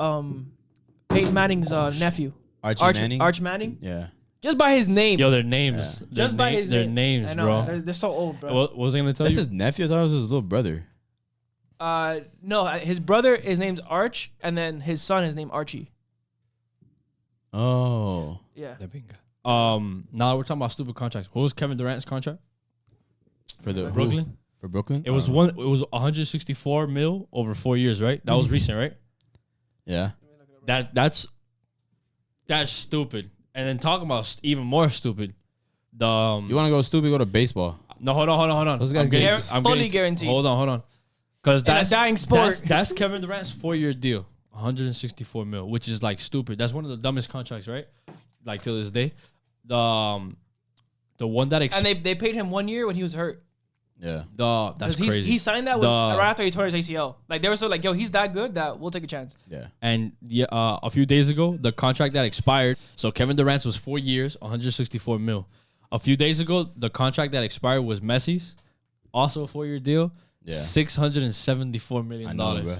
Peyton Manning's nephew. Archie Manning. Arch Manning. Yeah. Just by his name. Yo, their names. Yeah. Just by his their name. names, I know, bro. They're so old, bro. What was I gonna tell That's you? his nephew. I thought it was his little brother. No, his brother, his name's Arch, and then his son is named Archie. Oh. Yeah. Now we're talking about stupid contracts. What was Kevin Durant's contract For the Brooklyn? Who? For Brooklyn? It was I don't know. It was 164 mil over 4 years, right? That was recent, right? Yeah. That's stupid. And then talking about even more stupid, You want to go stupid? Go to baseball. no, hold on. Those guys fully guaranteed. Hold on. Because In a dying sport. That's Kevin Durant's 4-year deal, 164 mil, which is like stupid. That's one of the dumbest contracts, right? Like till this day, the one that And they paid him 1 year when he was hurt. Yeah. That's crazy. He signed that right after he tore his ACL. Like they were so like, yo, he's that good that we'll take a chance. Yeah. And a few days ago, the contract that expired. So Kevin Durant's was 4 years, 164 mil. A few days ago, the contract that expired was Messi's, also a 4-year deal, Yeah. $674 million. I know, bro.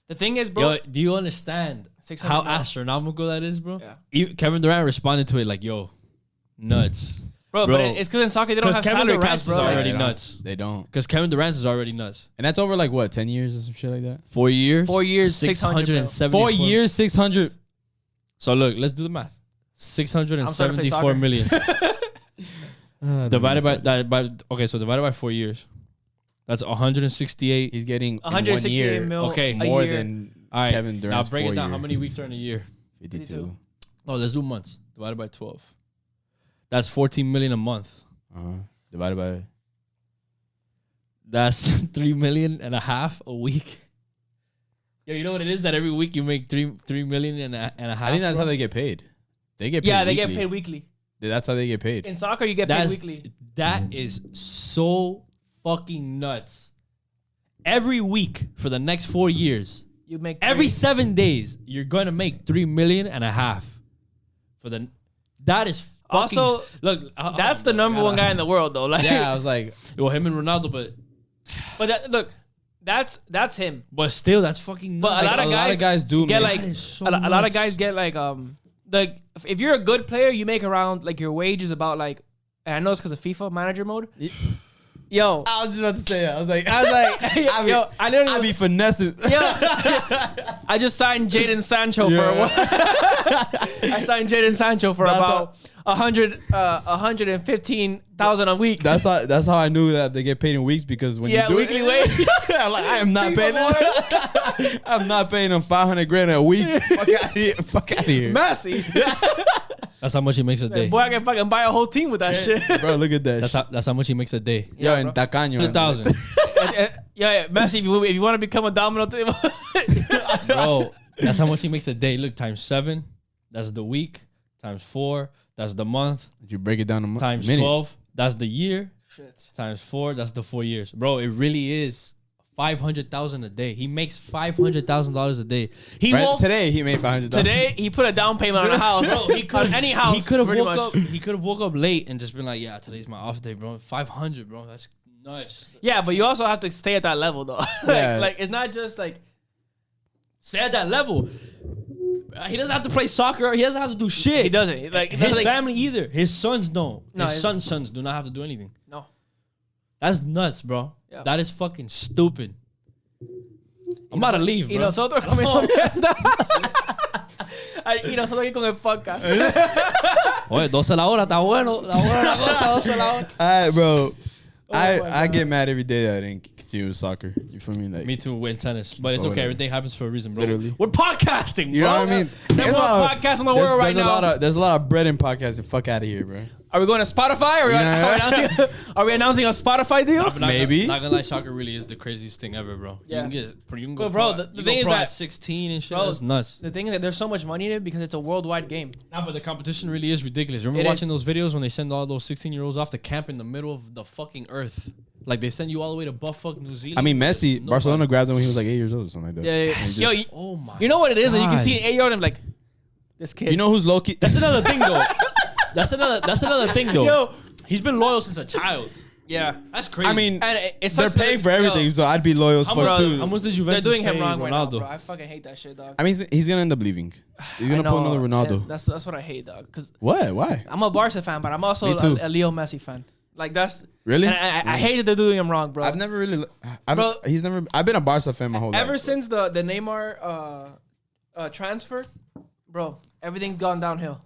The thing is, bro. Yo, do you understand 600 how mil. astronomical that is, bro? Yeah. Kevin Durant responded to it like, yo, nuts. Bro, but it's because in soccer they don't have Kevin salary Durant's caps, bro. is already They don't. nuts. They don't. Because Kevin Durant is already nuts. And that's over like what, 10 years or some shit like that? 4 years? 4 years, 674 4 years, 600. So look, let's do the math. I'm starting to play 674 soccer. million. Divided by 4 years. That's 168. He's getting in 1 168 year mil Okay. a more year. than All right. Kevin Durant's Now break it 4 down. year. How many weeks are in a year? 52. Oh, let's do months. Divided by 12. That's 14 million a month. Divided by. That's 3 million and a half a week. Yo, you know what it is that every week you make 3 million and a half. I think that's bro? how they get paid. They get paid. Yeah, they weekly. get paid weekly. That's how they get paid. In soccer, you get paid weekly. That is so fucking nuts. Every week for the next 4 years, You make every 3. 7 days, you're gonna make 3 million and a half. That is fucking. Also, look, That's the number one guy in the world, though. Like, Yeah, I was like, Well, him and Ronaldo, look, that's him. but still, that's fucking. But nuts. a lot of guys do Get make- like is so a lot of nuts. guys get like if you're a good player, you make around like your wage is about like, and I know it's because of FIFA manager mode. Yo, I was just about to say that. I was like, I literally I be finessing. I just signed Jadon Sancho for a while. I signed Jadon Sancho for That's about 115,000 a week. That's how I knew that they get paid in weeks because when you do weekly it, wage. I'm like, I am not paying them. I'm not paying them 500 grand a week. Fuck out of here. Fuck out of here. Messy. That's how much he makes a day. Boy, I can fucking buy a whole team with that shit. Bro, look at that. That's how much he makes a day. Yo, Yeah, in bro. Tacaño. 100,000. Yeah, Messi, if you want to become a domino table. Bro, that's how much he makes a day. Look, times 7, that's the week. Times 4, that's the month. Did you break it down to Times minute? 12, that's the year. Shit. Times 4, that's the 4 years. Bro, it really is 500,000 a day. He makes $500,000 a day. He Right? won't. Today he made 500,000. Today, he put a down payment on a house. Bro, he could on any house. He could have pretty woke much. up. He could have woke up late and just been like, "Yeah, today's my off day, bro. 500, bro. That's nuts." Yeah, but you also have to stay at that level, though. Yeah. like, it's not just like. Stay at that level. He doesn't have to play soccer. He doesn't have to do shit. He doesn't. Like, His like, family either. His sons don't. No, His his- sons do not have to do anything. No. That's nuts, bro. Yeah. That is fucking stupid. I'm about to leave, Y bro. nosotros comiendo mierda. Y nosotros aquí con el podcast. Oye, 12 la hora, está bueno. Está buena la cosa, 12 la hora. Alright, bro. my I get mad every day that I didn't continue with soccer. You feel me? Like, Me too, in tennis. But it's okay. whatever. Everything happens for a reason, bro. Literally. We're podcasting, you know bro. what I mean? Number There's a one lot of- podcast in the world right there's now. there's a lot of bread in podcasting. Fuck out of here, bro. Are we going to Spotify? Are we announcing a Spotify deal? But Maybe. Not gonna lie, soccer really is the craziest thing ever, bro. Yeah. You can go But bro, pro, the you thing go is pro that- at 16 and shit. Bro, That's nuts. The thing is that there's so much money in it because it's a worldwide game. Nah, but the competition really is ridiculous. Remember It watching is. those videos when they send all those 16-year-olds off to camp in the middle of the fucking earth? Like they send you all the way to Buffalo, New Zealand. I mean, Messi, Nobody. Barcelona grabbed him when he was like 8 years old or something like that. Yeah. And he Yo, just- Oh my. you know what it is? Like, you can God. see an 8-year-old and like, this kid. you know who's low key? That's another thing though. That's another thing though. Yo. He's been loyal since a child. Yeah. That's crazy. I mean, And it's they're paying for everything, so I'd be loyal as how fuck much, too. how much did They're Juventus doing him pay wrong right now, Ronaldo? bro. I fucking hate that shit, dog. I mean, he's gonna end up leaving. He's gonna pull another Ronaldo. That's what I hate, dog. Cause What? Why? I'm a Barca fan, but I'm also Me too. a Leo Messi fan. Like that's Really? And I hate that they're doing him wrong, bro. I've never really. Bro, He's never. I've been a Barca fan my whole life. Ever since the Neymar transfer, bro, everything's gone downhill.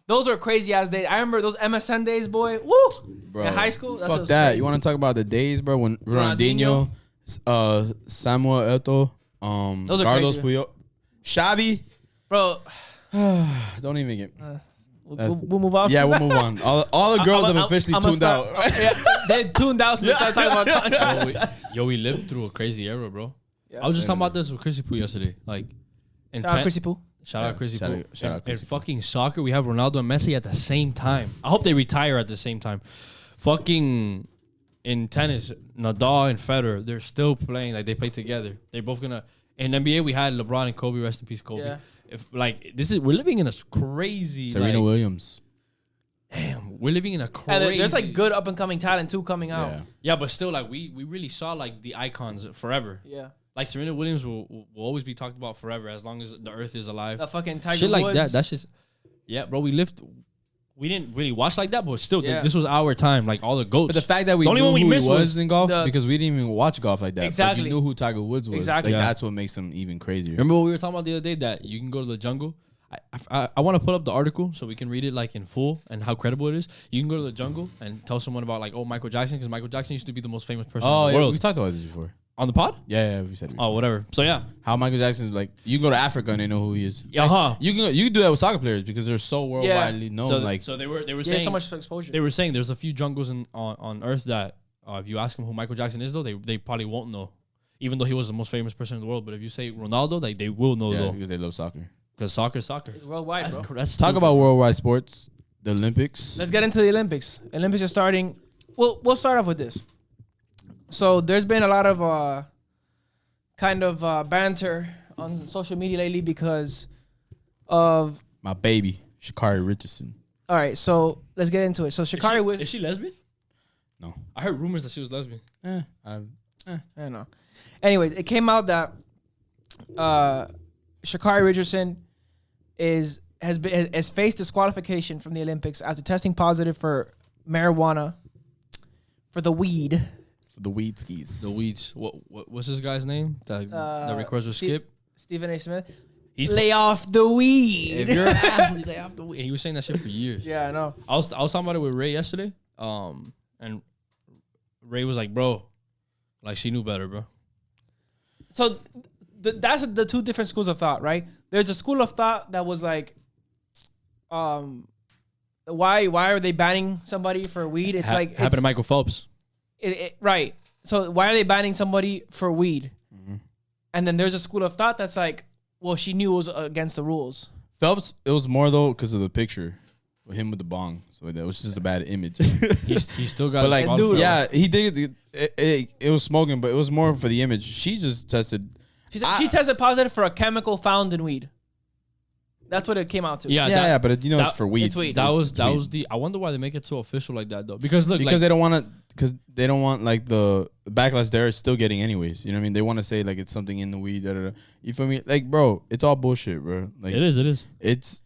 Those were crazy ass days. I remember those MSN days, boy. Woo! Bro, In high school, fuck that. crazy. You want to talk about the days, bro? When Ronaldinho. Ronaldinho, Samuel Eto'o, Those are Carlos crazy. Puyol, Xavi. Bro, Don't even get. we'll move on. Yeah, from we'll that. move on. All the girls have officially I'ma tuned start- out. Yeah, they tuned out, so they started talking about contracts. We lived through a crazy era, bro. Yeah. I was just talking about this with Chrissy Poo yesterday. Like, in Shout out Chrissy Poo. Shout out Chrissy Shout Poo. out- shout out In Chrissy Poo. fucking soccer, we have Ronaldo and Messi at the same time. I hope they retire at the same time. Fucking in tennis, Nadal and Federer, they're still playing. Like, they play together. They're both gonna. In NBA, we had LeBron and Kobe. Rest in peace, Kobe. Yeah. If like we're living in a crazy. Serena like, Williams. Damn, we're living in a And crazy. there's like good up and coming talent too coming out. Yeah. Yeah, but still, like we really saw like the icons forever. Yeah. Like Serena Williams will always be talked about forever as long as the earth is alive. The fucking Tiger Shit like Woods. that. That's just, yeah, bro. We didn't really watch like that, but still, Yeah. this was our time. Like all the goats. But the fact that we The only knew one we who he missed was was in golf the- because we didn't even watch golf like that. Exactly. But you knew who Tiger Woods was. Exactly. Like Yeah. that's what makes him even crazier. Remember what we were talking about the other day that you can go to the jungle. I want to pull up the article so we can read it like in full and how credible it is. You can go to the jungle and tell someone about like Michael Jackson because Michael Jackson used to be the most famous person Oh in the yeah, world we talked about this before. on the pod. Yeah, we said it. Oh, whatever. So yeah, How Michael Jackson's like you can go to Africa and they know who he is. yeah, huh. You can do that with soccer players because they're so worldwide known. So like so they were Yeah, saying so much exposure. they were saying there's a few jungles on Earth that if you ask them who Michael Jackson is though, they probably won't know, even though he was the most famous person in the world. But if you say Ronaldo, like they will know yeah, though, because they love soccer. because soccer is soccer. It's worldwide, bro. That's Talk stupid. about worldwide sports, the Olympics. Let's get into the Olympics. Olympics are starting. We'll start off with this. So there's been a lot of banter on social media lately because of. My baby, Sha'Carri Richardson. All right, so let's get into it. So Sha'Carri Is she lesbian? No. I heard rumors that she was lesbian. I I don't know. Anyways, it came out that Sha'Carri Richardson has faced disqualification from the Olympics after testing positive for marijuana, for the weed. for the weed skis. The weeds. What's this guy's name? That records with Skip. Stephen A. Smith. He's Lay off the weed. if you're an athlete, lay off the weed. And he was saying that shit for years. Yeah, I know. I was talking about it with Ray yesterday. And Ray was like, bro, like she knew better, bro. So that's the two different schools of thought, right? There's a school of thought that was like, why are they banning somebody for weed? It's like happened to Michael Phelps. right. So why are they banning somebody for weed? Mm-hmm. And then there's a school of thought that's like, well, she knew it was against the rules. Phelps, it was more though because of the picture with him with the bong. So that was just a bad image. He still got But like, disqualified. yeah, he did. It was smoking, but it was more for the image. She just tested. She tested positive for a chemical found in weed. That's what it came out to. Yeah, But it's that- for weed. it's weed. That was weed. the. I wonder why they make it so official like that though. Because look, Because like, they don't want to. Because they don't want like the backlash they're still getting anyways. You know what I mean? They want to say like it's something in the weed. Da, da, da. You feel me? Like, bro, it's all bullshit, bro. Like it is. It's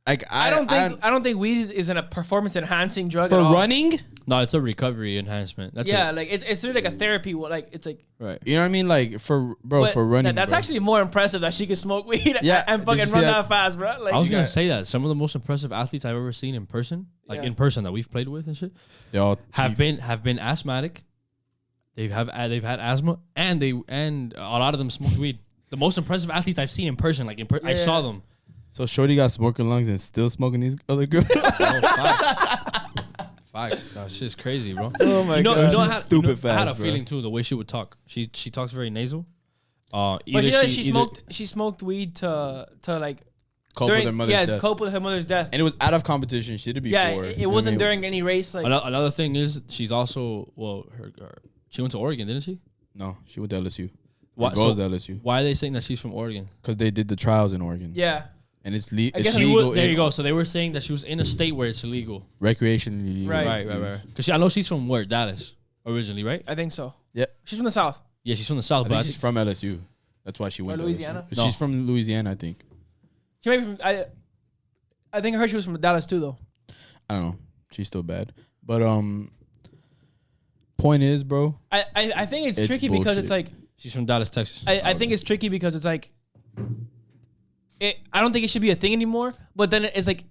like I don't think weed isn't a performance enhancing drug for at all. running. No, it's a recovery enhancement. That's Yeah, it. like it's really like a therapy. Like it's like Right. You know what I mean? Like for but running. That's bro. actually more impressive that she could smoke weed Yeah, and did fucking you see run that? that fast, bro. Like I was gonna got- say that some of the most impressive athletes I've ever seen in person, like Yeah. in person that we've played with and shit, They all have chief. been asthmatic. They've had asthma and a lot of them smoked weed. The most impressive athletes I've seen in person, like I saw Yeah. them. So Shorty got smoking lungs and still smoking these other girls. Bro, facts. No, shit's crazy, bro. Oh my You know, god. I She's had, stupid I had a fast, bro. feeling too the way she would talk. She talks very nasal. But Either she smoked weed to like Cope with her mother's death. cope with her mother's death. And it was out of competition. She did it before. Yeah, it wasn't during any race. Like Another thing is she's also She went to Oregon, didn't she? No, she went to LSU. Why, She goes to LSU why are they saying that she's from Oregon? because they did the trials in Oregon. Yeah. And it's, I guess it's she legal. There in- you go. So they were saying that she was in a state where it's illegal. Recreationally legal. Right. Right. Because I know she's from where? Dallas originally, right? I think so. Yeah. She's from the South. Yeah, she's from the South, I but think she's from LSU. That's why she went to Louisiana? LSU. 'Cause No. She's from Louisiana, I think. She may be from, I think I heard she was from Dallas too, though. I don't know. She's still bad. But point is, bro. I think it's It's tricky because it's bullshit. like she's from Dallas, Texas. I think it's tricky because it's like I don't think it should be a thing anymore. But then it's like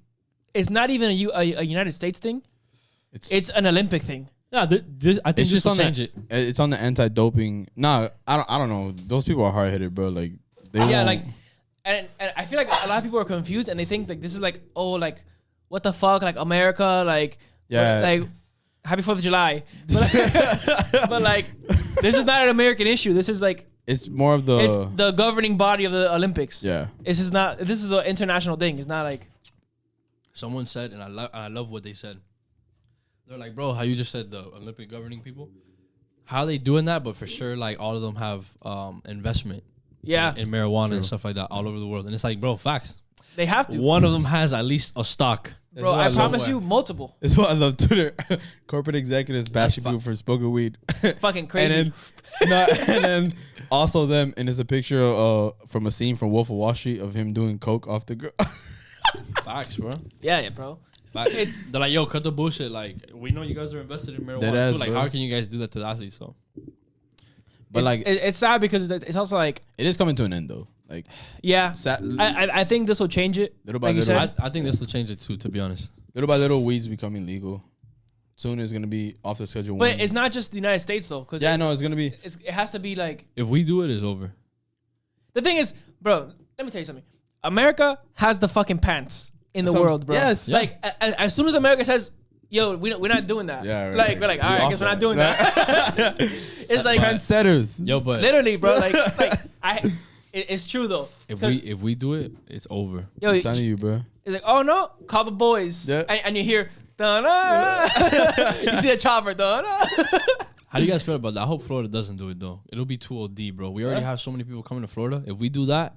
it's not even a United States thing. It's an Olympic thing. Yeah, I think It's this just will on change the, it. It's on the anti-doping. Nah, I don't know. Those people are hard-headed, bro. Like they Yeah, won't- like and I feel like a lot of people are confused and they think like this is like like what the fuck, like America, like Yeah. like Happy 4th of July, but like this is not an American issue. This is like it's more of it's the the governing body of the Olympics. yeah. This is an international thing. It's not like Someone said, and I love what they said. They're like, bro, how you just said the Olympic governing people, how are they doing that? But for sure, like all of them have investment yeah, in marijuana True. and stuff like that all over the world. And it's like, bro, facts. they have to. One of them has at least a stock. Bro, I promise you, multiple. That's why I love Twitter. Corporate executives bashing people for smoking weed. Fucking crazy. And then also them, and there's a picture from a scene from Wolf of Wall Street of him doing coke off the girl. Facts, bro. Yeah, bro. Facts. They're like, yo, cut the bullshit. Like, we know you guys are invested in marijuana Deadass, too. Like, bro. how can you guys do that to the athletes? So, But like, it's sad because it's also like it is coming to an end though. Like, yeah. little I think this will change it. by like you little, said. I think this will change it too, to be honest. little by little, weed's becoming legal. Soon it's gonna be off the schedule. But one. it's not just the United States though, because yeah, no, it's gonna be. it has to be like If we do it, it's over. the thing is, bro. Let me tell you something. America has the fucking pants in the Sounds- world, bro. yes. Like as soon as America says, "Yo, we're not doing that," Yeah, right, like right. we're like, all We're right, I off guess we're not that. doing that. It's like Trendsetters. Yo, but literally, bro. Like it's true though. if we do it, it's over. Yo, I'm telling you, bro. it's like, oh no, call the boys, Yeah. and you hear, da-na. You see a chopper, da-na. How do you guys feel about that? I hope Florida doesn't do it though. It'll be too OD, bro. We already have so many people coming to Florida. If we do that,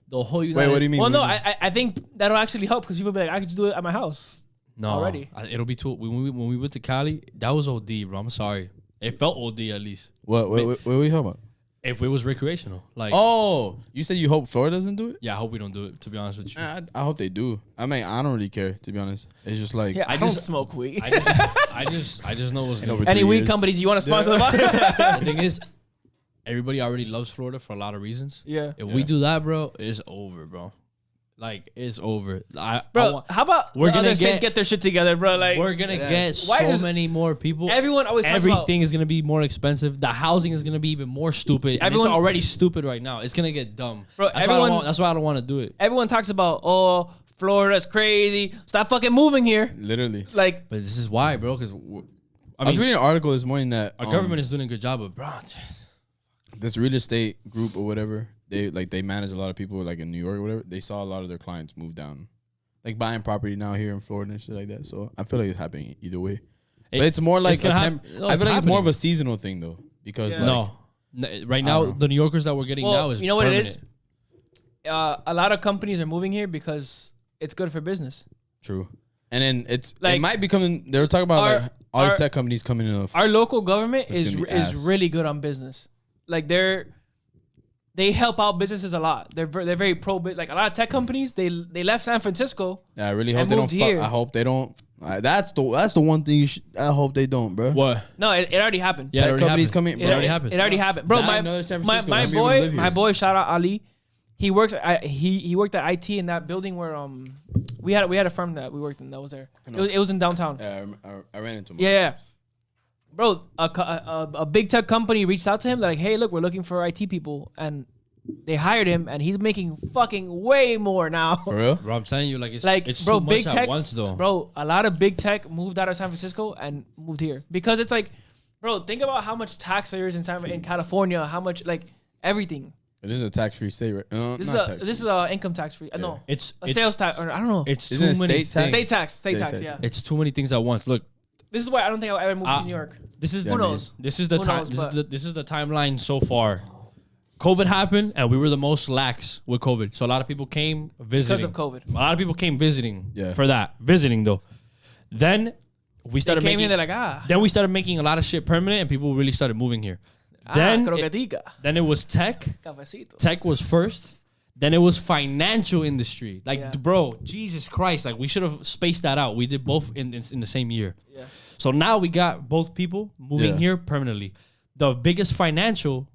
the whole United. Wait, what do you mean? Well, no, What do you mean? I think that'll actually help because people be like, I could just do it at my house. No, already. It'll be too. When we went to Cali, that was OD, bro. I'm sorry. It felt OD at least. What are you talking about? If it was recreational, like, Oh, you said you hope Florida doesn't do it? yeah, I hope we don't do it. To be honest with you, I hope they do. I mean, I don't really care, to be honest. It's just like, Yeah, I I don't just- smoke weed. I just know what's Ain't good. over Any 3 weed years. companies you want to sponsor the podcast? The thing is, everybody already loves Florida for a lot of reasons. Yeah. If we do that, bro, it's over, bro. Like, it's over. Bro, how about We're the gonna other states get- get their shit together, bro? Like, we're gonna get Why so is- many more people. everyone always talks about, Everything is gonna be more expensive. The housing is gonna be even more stupid. And Everyone- it's already stupid right now. It's gonna get dumb. Bro, that's everyone- why I don't want to do it. everyone talks about, oh, Florida's crazy. Stop fucking moving here. literally. Like, But this is why, bro. Because I was reading an article this morning that our government is doing a good job of, bro. this real estate group or whatever, they manage a lot of people like in New York or whatever. They saw a lot of their clients move down, like buying property now here in Florida and shit like that. So I feel like it's happening either way. But it's more like gonna a hap- no, I it's feel like it's more of happening. a seasonal thing though, because Yeah. like, Right now, know. the New Yorkers that we're getting well, now is you know what permanent. it is? A lot of companies are moving here because it's good for business. true. And then it Like, might be coming. They were talking about our- like all these our- tech companies coming in. Our local government It's is gonna be ass. really good on business. Like they help out businesses a lot. They're very pro. Like a lot of tech companies, they left San Francisco. Yeah, I really hope and they don't. moved here. I hope they don't. That's the one thing. I hope they don't, bro. What? No, it already happened. Yeah, it Tech already companies happened. coming. It already happened. It already happened, bro. Not My another San my, Francisco. my Not gonna be able to boy, live here. my boy, shout out Ali. He works. He worked at IT in that building where we had a firm that we worked in that was there. It was in downtown. Yeah, I ran into him. Yeah. Bro, a big tech company reached out to him. They're like, hey, look, we're looking for IT people, and they hired him, and he's making fucking way more now. For real? Bro, I'm telling you, like it's Like, it's bro, too big much tech, at once though. Bro, a lot of big tech moved out of San Francisco and moved here because it's like, bro, think about how much tax there is in California. How much like everything. It is a tax-free state, right? This not is tax-free. this is income tax free. No, It's a sales tax or I don't know. It's Isn't too it many state tax? things. State tax. State tax. Yeah. It's too many things at once. Look, This is why I don't think I'll ever move to New York. This is Yeah, who man. knows. This is the Who time. knows, This is the timeline so far. COVID happened, and we were the most lax with COVID. So a lot of people came visiting Because of COVID. A lot of people came visiting Yeah. for that. Visiting though. Then we They started came making. in, they're like, Then we started making a lot of shit permanent, and people really started moving here. Then croquetica. then it was tech. Cafecito. Tech was first. Then it was financial industry. Like, Yeah. bro, Jesus Christ. Like, we should have spaced that out. We did both in the same year. Yeah. So now we got both people moving Yeah. here permanently. The biggest financial,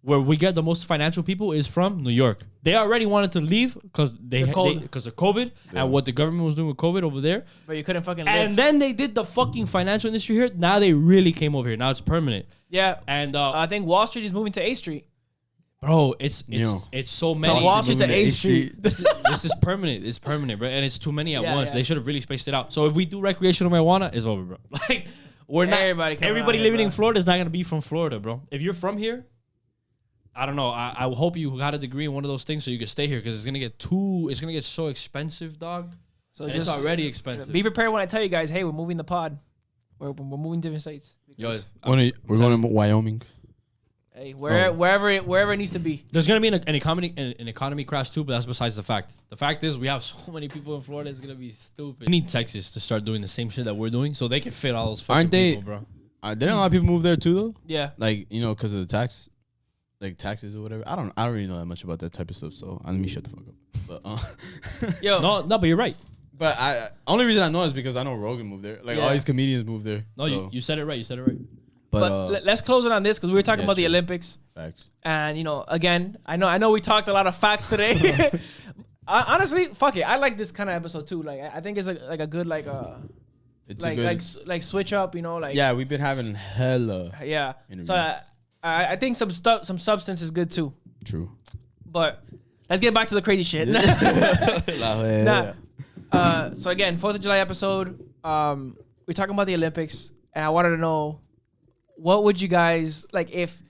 where we get the most financial people is from New York. They already wanted to leave because of COVID and what the government was doing with COVID over there. But you couldn't fucking live. And then they did the fucking financial industry here. Now they really came over here. Now it's permanent. Yeah. And I think Wall Street is moving to A Street. bro, it's Yo. so many. From Wall Street to A Street. This is permanent. It's permanent, bro, and it's too many at Yeah, once. yeah. They should have really spaced it out. So if we do recreational marijuana, it's over, bro. Like we're not. Everybody coming Everybody out living here, in bro. Florida is not gonna be from Florida, bro. If you're from here, I don't know. I hope you got a degree in one of those things so you can stay here because it's gonna get so expensive, dog. So And it's already expensive. Be prepared when I tell you guys, hey, we're moving the pod. We're moving to different states. Yo, We're going to Wyoming. Hey, wherever it needs to be. there's gonna be an economy crash too, but that's besides the fact. The fact is we have so many people in Florida. It's gonna be stupid. We need Texas to start doing the same shit that we're doing so they can fit all those fucking Aren't they- people, bro. Didn't a lot of people move there too though? Yeah. Like, you know, because of the taxes or whatever. I don't really know that much about that type of stuff, so let me shut the fuck up. But Yo. No, but you're right. but only reason I know is because I know Rogan moved there. Like all Yeah. these comedians moved there. No, so. you said it right. You said it right. But let's close it on this because we were talking Yeah, about the true. Olympics. Facts. And, again, I know we talked a lot of facts today. Honestly, fuck it. I like this kind of episode too. Like, I think it's like a good, It's a good. like switch up, Yeah, we've been having hella. Yeah. Interviews. So I think some substance is good too. True. But let's get back to the crazy shit. Nah. So again, 4th of July episode. We're talking about the Olympics, and I wanted to know what would you guys like if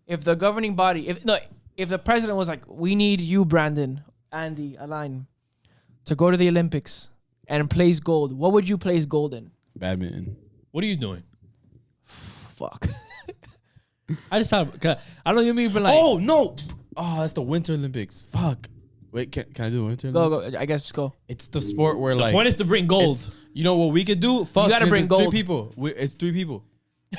the governing body, if the president was like, we need you, Brandon, Andy, Alain, to go to the Olympics and place gold. What would you place gold in? Badminton. What are you doing? Fuck. I just thought. I don't know. You mean been like. Oh no! Oh, that's the Winter Olympics. Fuck. Wait, can I do the Winter Olympics? Go. I guess just go. It's the sport where like. Point is to bring gold. You know what we could do? Fuck. gotta 'cause bring it's gold. 3 people. It's 3 people.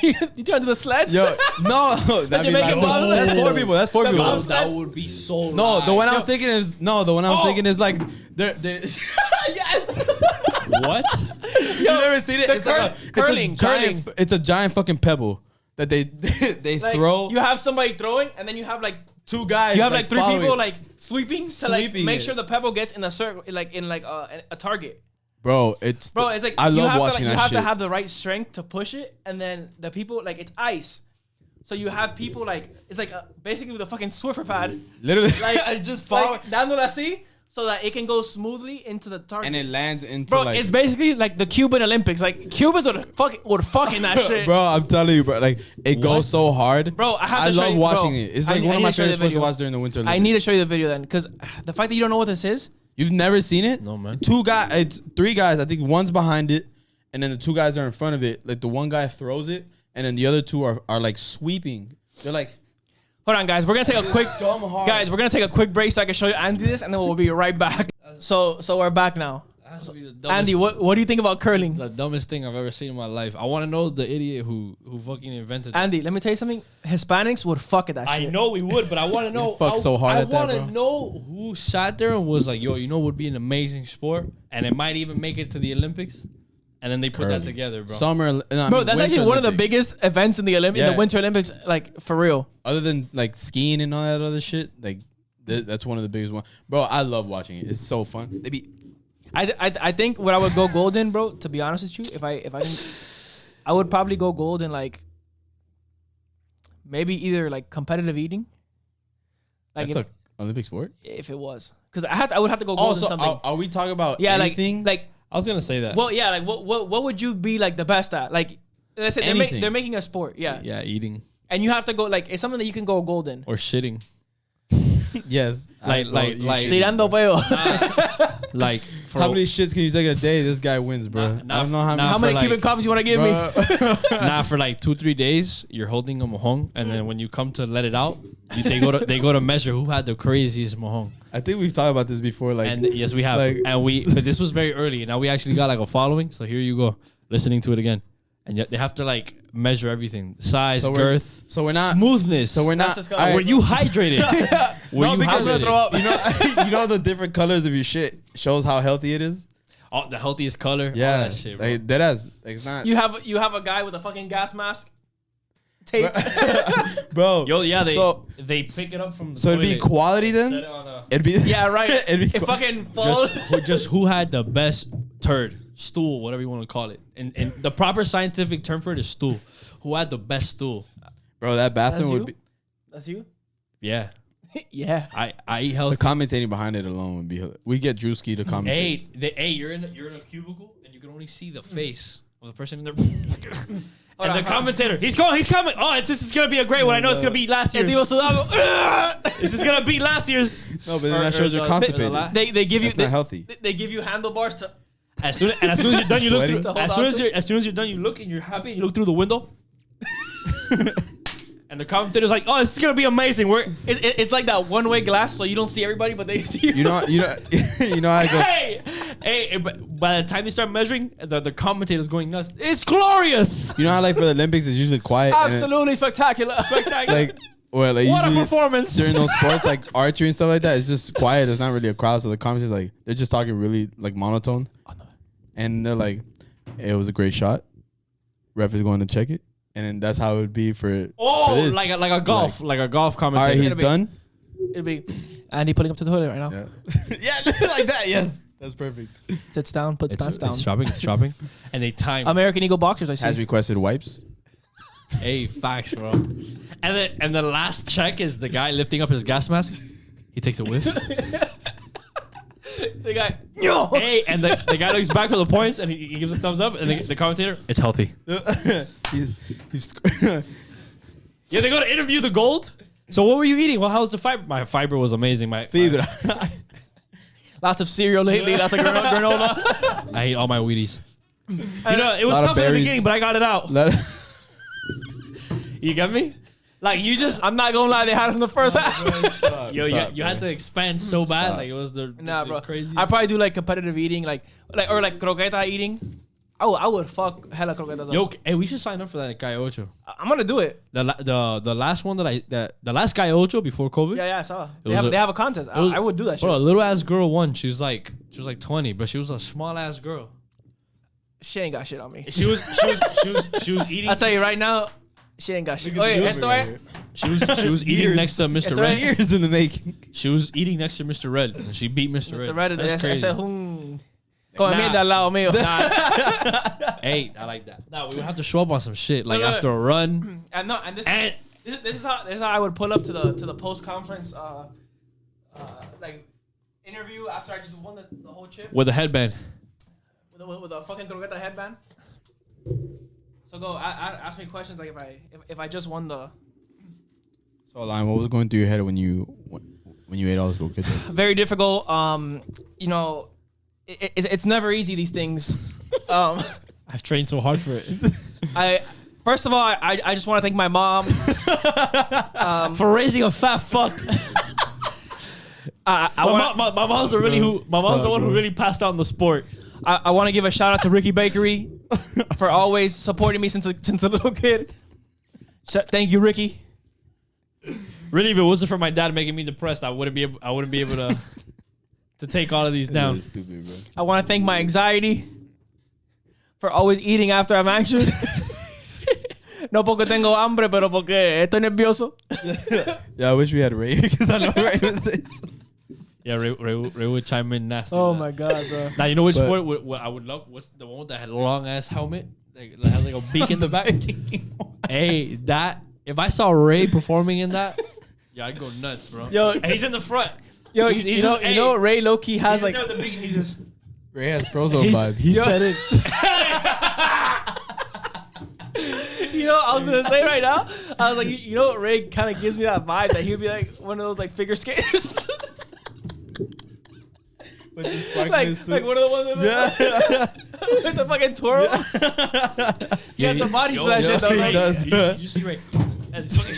You trying to do the sleds? Yo, no, that'd be Jamaican like, bobsled? that's 4 people. That's 4 The people. bobsled? That would be so. No, the one I was Yo. thinking is like they're yes. What? You never seen it? the It's like curling. it's a giant fucking pebble that they Like, throw. You have somebody throwing, and then you have like 2 guys. you have like 3 following. people like sweeping to like Sweeping make it. sure the pebble gets in a circle, like in like a target. Bro, it's Like I you love have watching to, that you have shit. to have the right strength to push it, and then the people like it's ice, so you have people like it's like basically with a fucking Swiffer pad, Literally, like I just follow like dándole así, so that it can go smoothly into the target. and it lands into Bro, like it's basically like the Cuban Olympics. Like Cubans would fucking that shit. Bro, I'm telling you, bro. Like it goes so hard. Bro, I have to show love you, watching bro. it. It's I like need- one I of need my to show you favorite the sports to video. watch during the Winter Olympics. I need to show you the video then, because the fact that you don't know what this is. You've never seen it? No, man. 2 guys. It's 3 guys. I think one's behind it, and then the 2 guys are in front of it. Like the one guy throws it, and then the other 2 are like sweeping. They're like Hold on, guys. We're gonna take a quick dumb hard. guys. We're gonna take a quick break so I can show you Andy this, and then we'll be right back. So we're back now. Andy, what do you think about curling? The dumbest thing I've ever seen in my life. I want to know the idiot who fucking invented. Andy, let me tell you something. Hispanics would fuck at that I shit. know we would, but I want to know. fuck so hard at that, I want bro. to know who sat there and was like, "Yo, you know, what would be an amazing sport, and it might even make it to the Olympics." And then they put that Curling. together, bro. Bro, that's actually one of the biggest. biggest events in the in the Yeah. Winter Olympics, like for real. Other than like skiing and all that other shit, like that's one of the biggest ones. Bro, I love watching it. It's so fun. They be I think what I would go gold in, bro. To be honest with you, if I can, I would probably go gold in like maybe either like competitive eating. Like that's an Olympic sport. if it was, because I would have to go gold in Also, something. are we talking about Yeah, anything? like I was gonna say that. well, yeah, like what would you be like the best at? Like let's say Anything. they're making a sport, yeah, Yeah, eating and you have to go like it's something that you can go gold in. or shitting. Yes. Like- Bro, like- you like- should- Tirando peo. Like for how many shits can you take a day? This guy wins, bro. Nah, I don't know how nah, How many. many like- Cuban coffees you want to give me? Nah, for like 2-3 days, you're holding a mohong, and then when you come to let it out, they go to measure who had the craziest mohong. I think we've talked about this before. Like, And yes, we have. like- But this was very early. Now we actually got like a following. So here you go, listening to it again, and yet they have to like measure everything: size, So girth, so we're not. smoothness. So we're not. disgusting. alright. Were you hydrated? Were No, you because hydrated? you know the different colors of your shit shows how healthy it is. Oh, the healthiest color. All Yeah, that shit, bro. like, that has. Like, it's not. You have a guy with a fucking gas mask. Tape. Bro. Yo, yeah, So they pick it up from the it'd be toilet, quality set then. it on a- It'd be. Yeah, right. It'd be. It fucking falls. just who had the best turd, stool, whatever you want to call it. And the proper scientific term for it is stool. Who had the best stool? Bro, that bathroom That's would you? be. That's you. Yeah, Yeah. I eat The healthy. commentating behind it alone would be. We get Drewski to commentate. Hey, you're in a cubicle and you can only see the face of the person in there. Hold And on, the commentator, he's coming. Oh, this is gonna be a great one. I know it's gonna beat last El year's. Divo Sudado. This is gonna beat last year's. No, but then Or- that shows or you're the- constipated. the la- They give you That's not healthy. They give you handlebars to. As soon as you're done, you look Sweating? through. To hold on to? As soon as you're done, you look and you're happy. And you look through the window. And the commentator's like, "Oh, this is gonna be amazing." It's like that one-way glass, so you don't see everybody, but they see you. You know. You know how I go. Hey, but by the time they start measuring, the commentator's going nuts. It's glorious. You know how like for the Olympics it's usually quiet. and then, Absolutely spectacular. Spectacular. like, well, like What a usually performance. during those sports like archery and stuff like that, it's just quiet. There's not really a crowd, so the commentators like they're just talking really like monotone, and they're like, hey, "It was a great shot. Ref is going to check it." And then that's how it would be for this. like a golf All commentator. right, he's It'll be- done. It'd be Andy pulling up to the toilet right now. Yeah, yeah, like that. Yes, that's perfect. Sits down, puts pants down. It's dropping, and they time. American Eagle boxers, I see. Has requested wipes. Hey, facts, bro. And the last check is the guy lifting up his gas mask. He takes a whiff. The guy. Yo. Hey, and the guy looks back for the points, and he gives a thumbs up, and the commentator, it's healthy. He's Yeah, they go to interview the gold. So what were you eating? Well, how's the fiber? My fiber was amazing. Fibra. Lots of cereal lately. Lots of granola. I ate all my Wheaties. You know, it was Lot of tough in the berries. beginning, but I got it out. You get me? Like you just, I'm not gonna lie, they had it in the first half. you had to expand so bad. Stop. Like it was the Nah, bro. crazy. I probably do like competitive eating, like croqueta eating. I would fuck hella croquetas. Yo, Up. hey, we should sign up for that at Calle Ocho. I'm gonna do it. The last one the last Calle Ocho before COVID. Yeah, I saw. was They have a contest. I would do that shit. Bro, a little ass girl won. She was like 20, but she was a small ass girl. She ain't got shit on me. She was eating. I'll tell you right now, she ain't got shit. Look at Oye, this esto right es. here. She was eating Years. next to Mr. Esto Red. es- Years in the making. She was eating next to Mr. Red, and she beat Mr. Red. Mr. Red, That's ese crazy. es un. Come Nah. mierda al lado mío. Hey, I like that. Nah, we would have to show up on some shit like Look, look. after a run. And no, and And this is how I would pull up to the post conference like interview after I just won the whole chip with a headband. with a fucking croqueta headband. So go ask me questions like if I just won the. So, Lion, what was going through your head when you ate all those croquetas? Very difficult. You know, it's never easy, these things. I've trained so hard for it. First of all, I just want to thank my mom For raising a fat fuck. I want my mom's the really who my mom's the one who really passed on the sport. I want to give a shout out to Ricky Bakery for always supporting me since a little kid. Thank you, Ricky. Really, if it wasn't for my dad making me depressed, I wouldn't be able to take all of these down. That's stupid, bro. I want to thank my anxiety for always eating after I'm anxious. No porque tengo hambre, pero porque estoy nervioso. Yeah, I wish we had Ray because I know Ray would say something. Yeah, Ray would chime in nasty. Oh with that. my god, bro. Now you know which But- sport what I would love? What's the one with that long ass helmet? Like, that has like a beak in the back. Hey, that if I saw Ray performing in that, yeah, I'd go nuts, bro. Yo, And he's in the front. Yo, He's you know, just- Ray Low-key has He's like. there with the beak and he's just. Ray has Frozo vibes. He Yo. said it. You know, I was gonna say right now, I was like, you know, Ray kind of gives me that vibe that he'd be like one of those like figure skaters. With the sparkling suit. like one of the ones with the fucking twirls. He has the body flash it though, he right? does. You see right? And it's fucking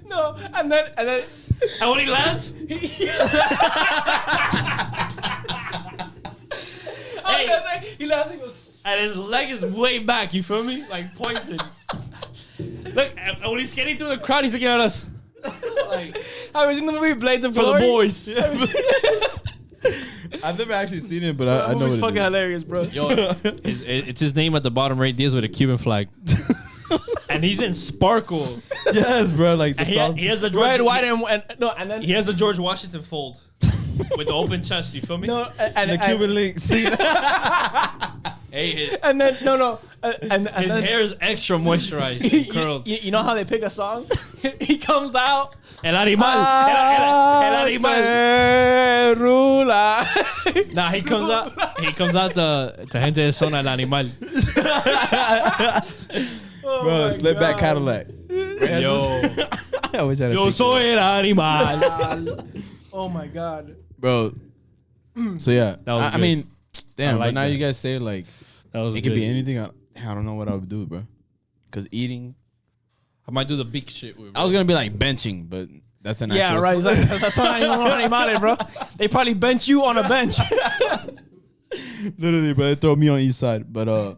No, and then and when he lands, he lands and goes. and his leg is way back. You feel me? Like pointed. Look, and when he's skating through the crowd, he's looking at us. Like, I was in the movie Blades of for the Glory. boys. I've never actually seen it, but That I know movie's what fucking it is. hilarious, bro. Yo, it's his name at the bottom right there with a Cuban flag. And he's in sparkle. Yes, bro. Like the And sauce. he has the George, Red, white, and then he has the George Washington fold with the open chest. You feel me? no, And the Cuban links. Hey, and then and his then hair is extra moisturized, and curled. You know how they pick a song? He comes out. El animal, el animal. Cerula. Nah, he comes out. He comes out to gente de zona el animal. Oh Bro, my slip back God. Cadillac. Yo, I wish I had a yo picture. soy el animal. Oh my God. Bro. So yeah, That was I good. mean, damn. I like but now that. you guys say like That was it good. could be anything. I don't know what I would do, bro. Cause eating, I might do the big shit with. I was gonna be like benching, but that's an Yeah, actual right. sport. That's not animales, bro. They probably bench you on a bench. Literally, bro. They throw me on each side, but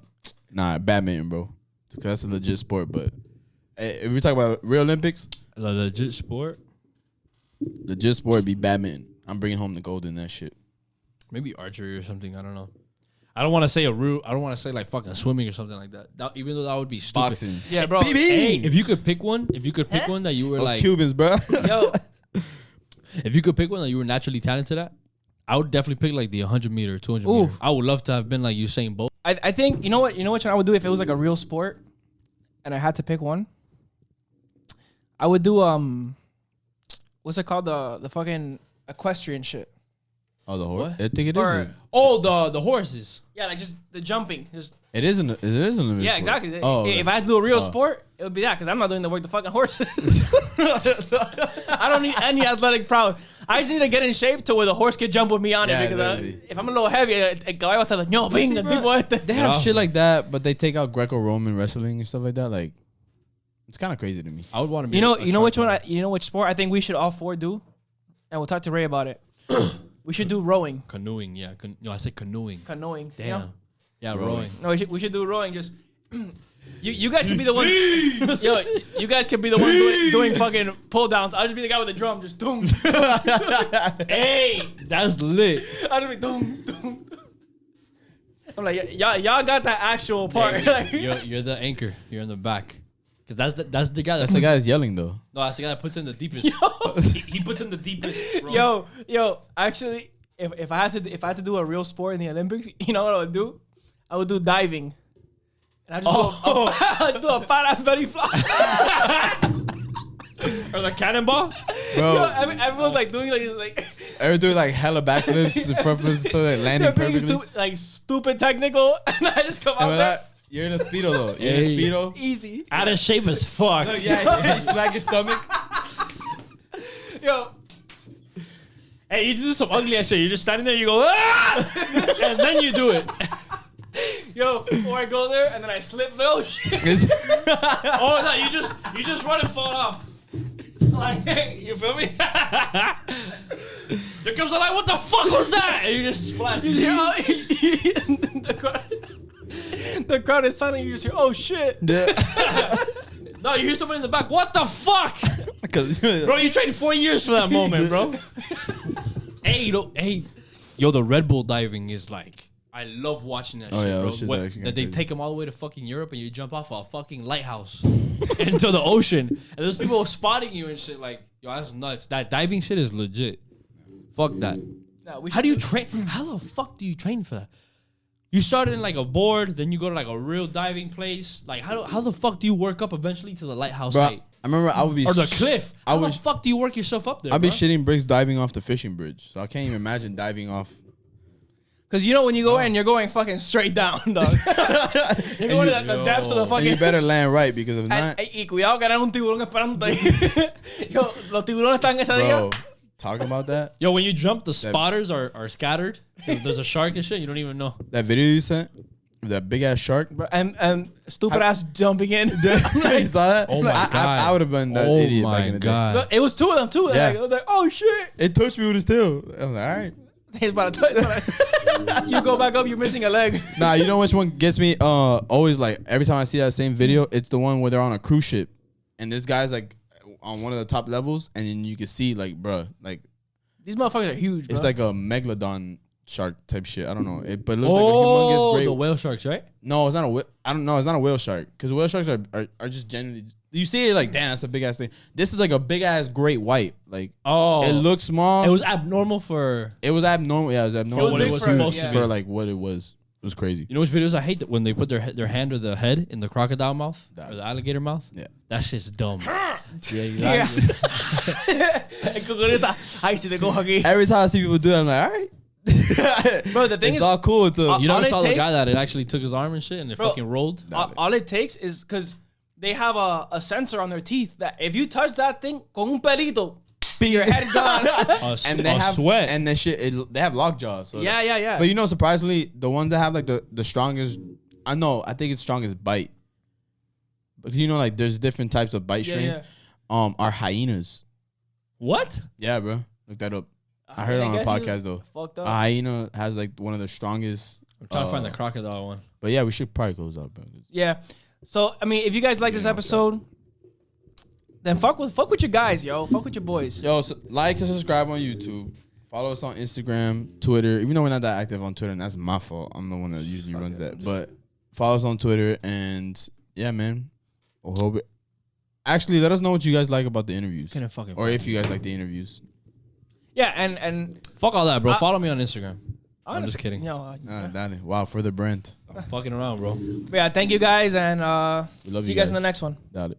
nah, badminton, bro. Cause that's a legit sport. But if we talk about real Olympics, The legit sport. legit sport be badminton. I'm bringing home the gold in that shit. Maybe archery or something. I don't know. I don't want to say I don't want to say like fucking swimming or something like that. Even though that would be stupid. Boxing. Yeah, bro. Hey, if you could pick one, that you were Those like, Cubans, bro. Yo, if you could pick one that you were naturally talented at, I would definitely pick like the 100 meter, 200 Ooh. meter. I would love to have been like Usain Bolt. I think you know which one I would do if it was like a real sport, and I had to pick one. I would do what's it called, the fucking equestrian shit. Oh, the horse. What? I think it is. Or- Oh, the horses. Yeah, like just the jumping. Just It is an. It is an. yeah, exactly. Oh, okay. If I had to do a real sport, it would be that because I'm not doing the work the fucking horses. I don't need any athletic prowess. I just need to get in shape to where the horse could jump with me on Yeah, it because literally. if I'm a little heavy, el caballo va a estar like, no, venga, bro, tipo este. They have Yeah. shit like that, but they take out Greco-Roman wrestling and stuff like that. Like, it's kind of crazy to me. I would want to be. You know a which track one? runner. You know which sport I think we should all four do, and we'll talk to Ray about it. We should do rowing, Canoeing, yeah. No, I said canoeing. canoeing. Damn. You know? Yeah, Rowing. rowing. No, we should do rowing. Just you guys could be the one. Yo, you guys could be the one doing fucking pull downs. I'll just be the guy with the drum, just doom. Hey, that's lit. I'll just be doom, doom. I'm like, y'all got that actual part. You're the anchor. You're in the back. Cause that's the guy That's the guy that's yelling though. No, that's the guy that puts in the deepest. he puts in the deepest. Row. Yo, actually, if I had to do a real sport in the Olympics, you know what I would do? I would do diving. And I just I'd do a fat ass belly flop. Or the cannonball. Bro, Everyone's like doing like ever do like hella backflips, front flips, so like landing they're being perfectly? stupid technical, and I just come And out when there you're in a speedo though. You're in a Hey. speedo. easy. Out of shape as fuck. Look, yeah, you smack your stomach. Yo, Hey, you do some ugly ass shit. You're just standing there. You go, ah! And then you do it. yo, before I go there, and then I slip. No shit. Oh no, you just run and fall off. Like, you feel me? There comes a light. What the fuck was that? And you just splash. The crowd is silent. You just hear, oh shit. No, you hear someone in the back. What the fuck? Because Bro, you trained 4 years for that moment, bro. Hey, yo, the Red Bull diving is like, I love watching that Oh, shit, yeah, bro. those shits are actually That they crazy. take them all the way to fucking Europe and you jump off a fucking lighthouse into the ocean. And there's people spotting you and shit like, yo, that's nuts. That diving shit is legit. Fuck that. No, we How do you train? How the fuck do you train for that? You started in like a board, then you go to like a real diving place. Like, how the fuck do you work up eventually to the lighthouse bro, height? I remember I would be Or the cliff? I How the would fuck do you work yourself up there, I'd be bro? shitting bricks diving off the fishing bridge. So I can't even imagine diving off. Because you know when you go in, you're going fucking straight down, dog. You're going to the depths of the And fucking... you better land right because if not, Y cuidado que era un tiburón esperando ahí. Yo, los tiburones están ese día. bro, talking about that. Yo, when you jump, the spotters are scattered. 'Cause there's a shark and shit. You don't even know. That video you sent, that big ass shark. Bro, and stupid ass jumping in. You saw that? Oh my God. I would have been that idiot back in the day. Look, it was two of them too. Yeah. Like, I was like, oh shit. It touched me with his tail. I was like, all right. He's about to touch. You go back up, you're missing a leg. Nah, you know which one gets me? Always like every time I see that same video, it's the one where they're on a cruise ship, and this guy's like on one of the top levels, and then you can see like, bruh, like These motherfuckers are huge, bro. it's like a megalodon shark type shit. I don't know, but it looks like a humongous great. The whale sharks, right? No, it's not a. I don't know. It's not a whale shark because whale sharks are just generally. You see it like, damn, that's a big ass thing. This is like a big ass great white. Like, it looks small. It was abnormal for. It was abnormal. Yeah, it was abnormal. For what it was for- supposed yeah. to be. for like what it was. It was crazy. You know which videos I hate? That when they put their hand or the head in the crocodile mouth or the alligator mouth. Yeah. That shit's dumb. Yeah, exactly. I see they go huggy. Every time I see people do it, I'm like, all right. Bro, the thing it's is, all cool to You never all it saw the takes- guy that it actually took his arm and shit and it Bro, fucking rolled. all it takes is because they have a sensor on their teeth that if you touch that thing, con un pelito, your head gone. and they have sweat. and they shit. They have lockjaw. So yeah. But you know, surprisingly, the ones that have like the strongest, I think it's strongest bite. Because you know, like there's different types of bite strains. Yeah. Are hyenas. What? Yeah, bro. Look that up. I heard it on a podcast though. Fucked up. A hyena has like one of the strongest. I'm trying to find the crocodile one. But yeah, we should probably close out, bro. Yeah. So I mean, if you guys like this episode, then fuck with your guys, yo. Fuck with your boys. Yo, so like and subscribe on YouTube. Follow us on Instagram, Twitter. Even though we're not that active on Twitter, and that's my fault. I'm the one that usually runs that. But follow us on Twitter, and yeah, man. We'll hope it. Actually, let us know what you guys like about the interviews, Couldn't fucking or if you guys like the interviews. Yeah, and fuck all that, bro. Follow me on Instagram. I'm just kidding. Wow, for the brand. I'm fucking around, bro. But yeah, thank you guys, and We love see you guys in the next one. Doubt it.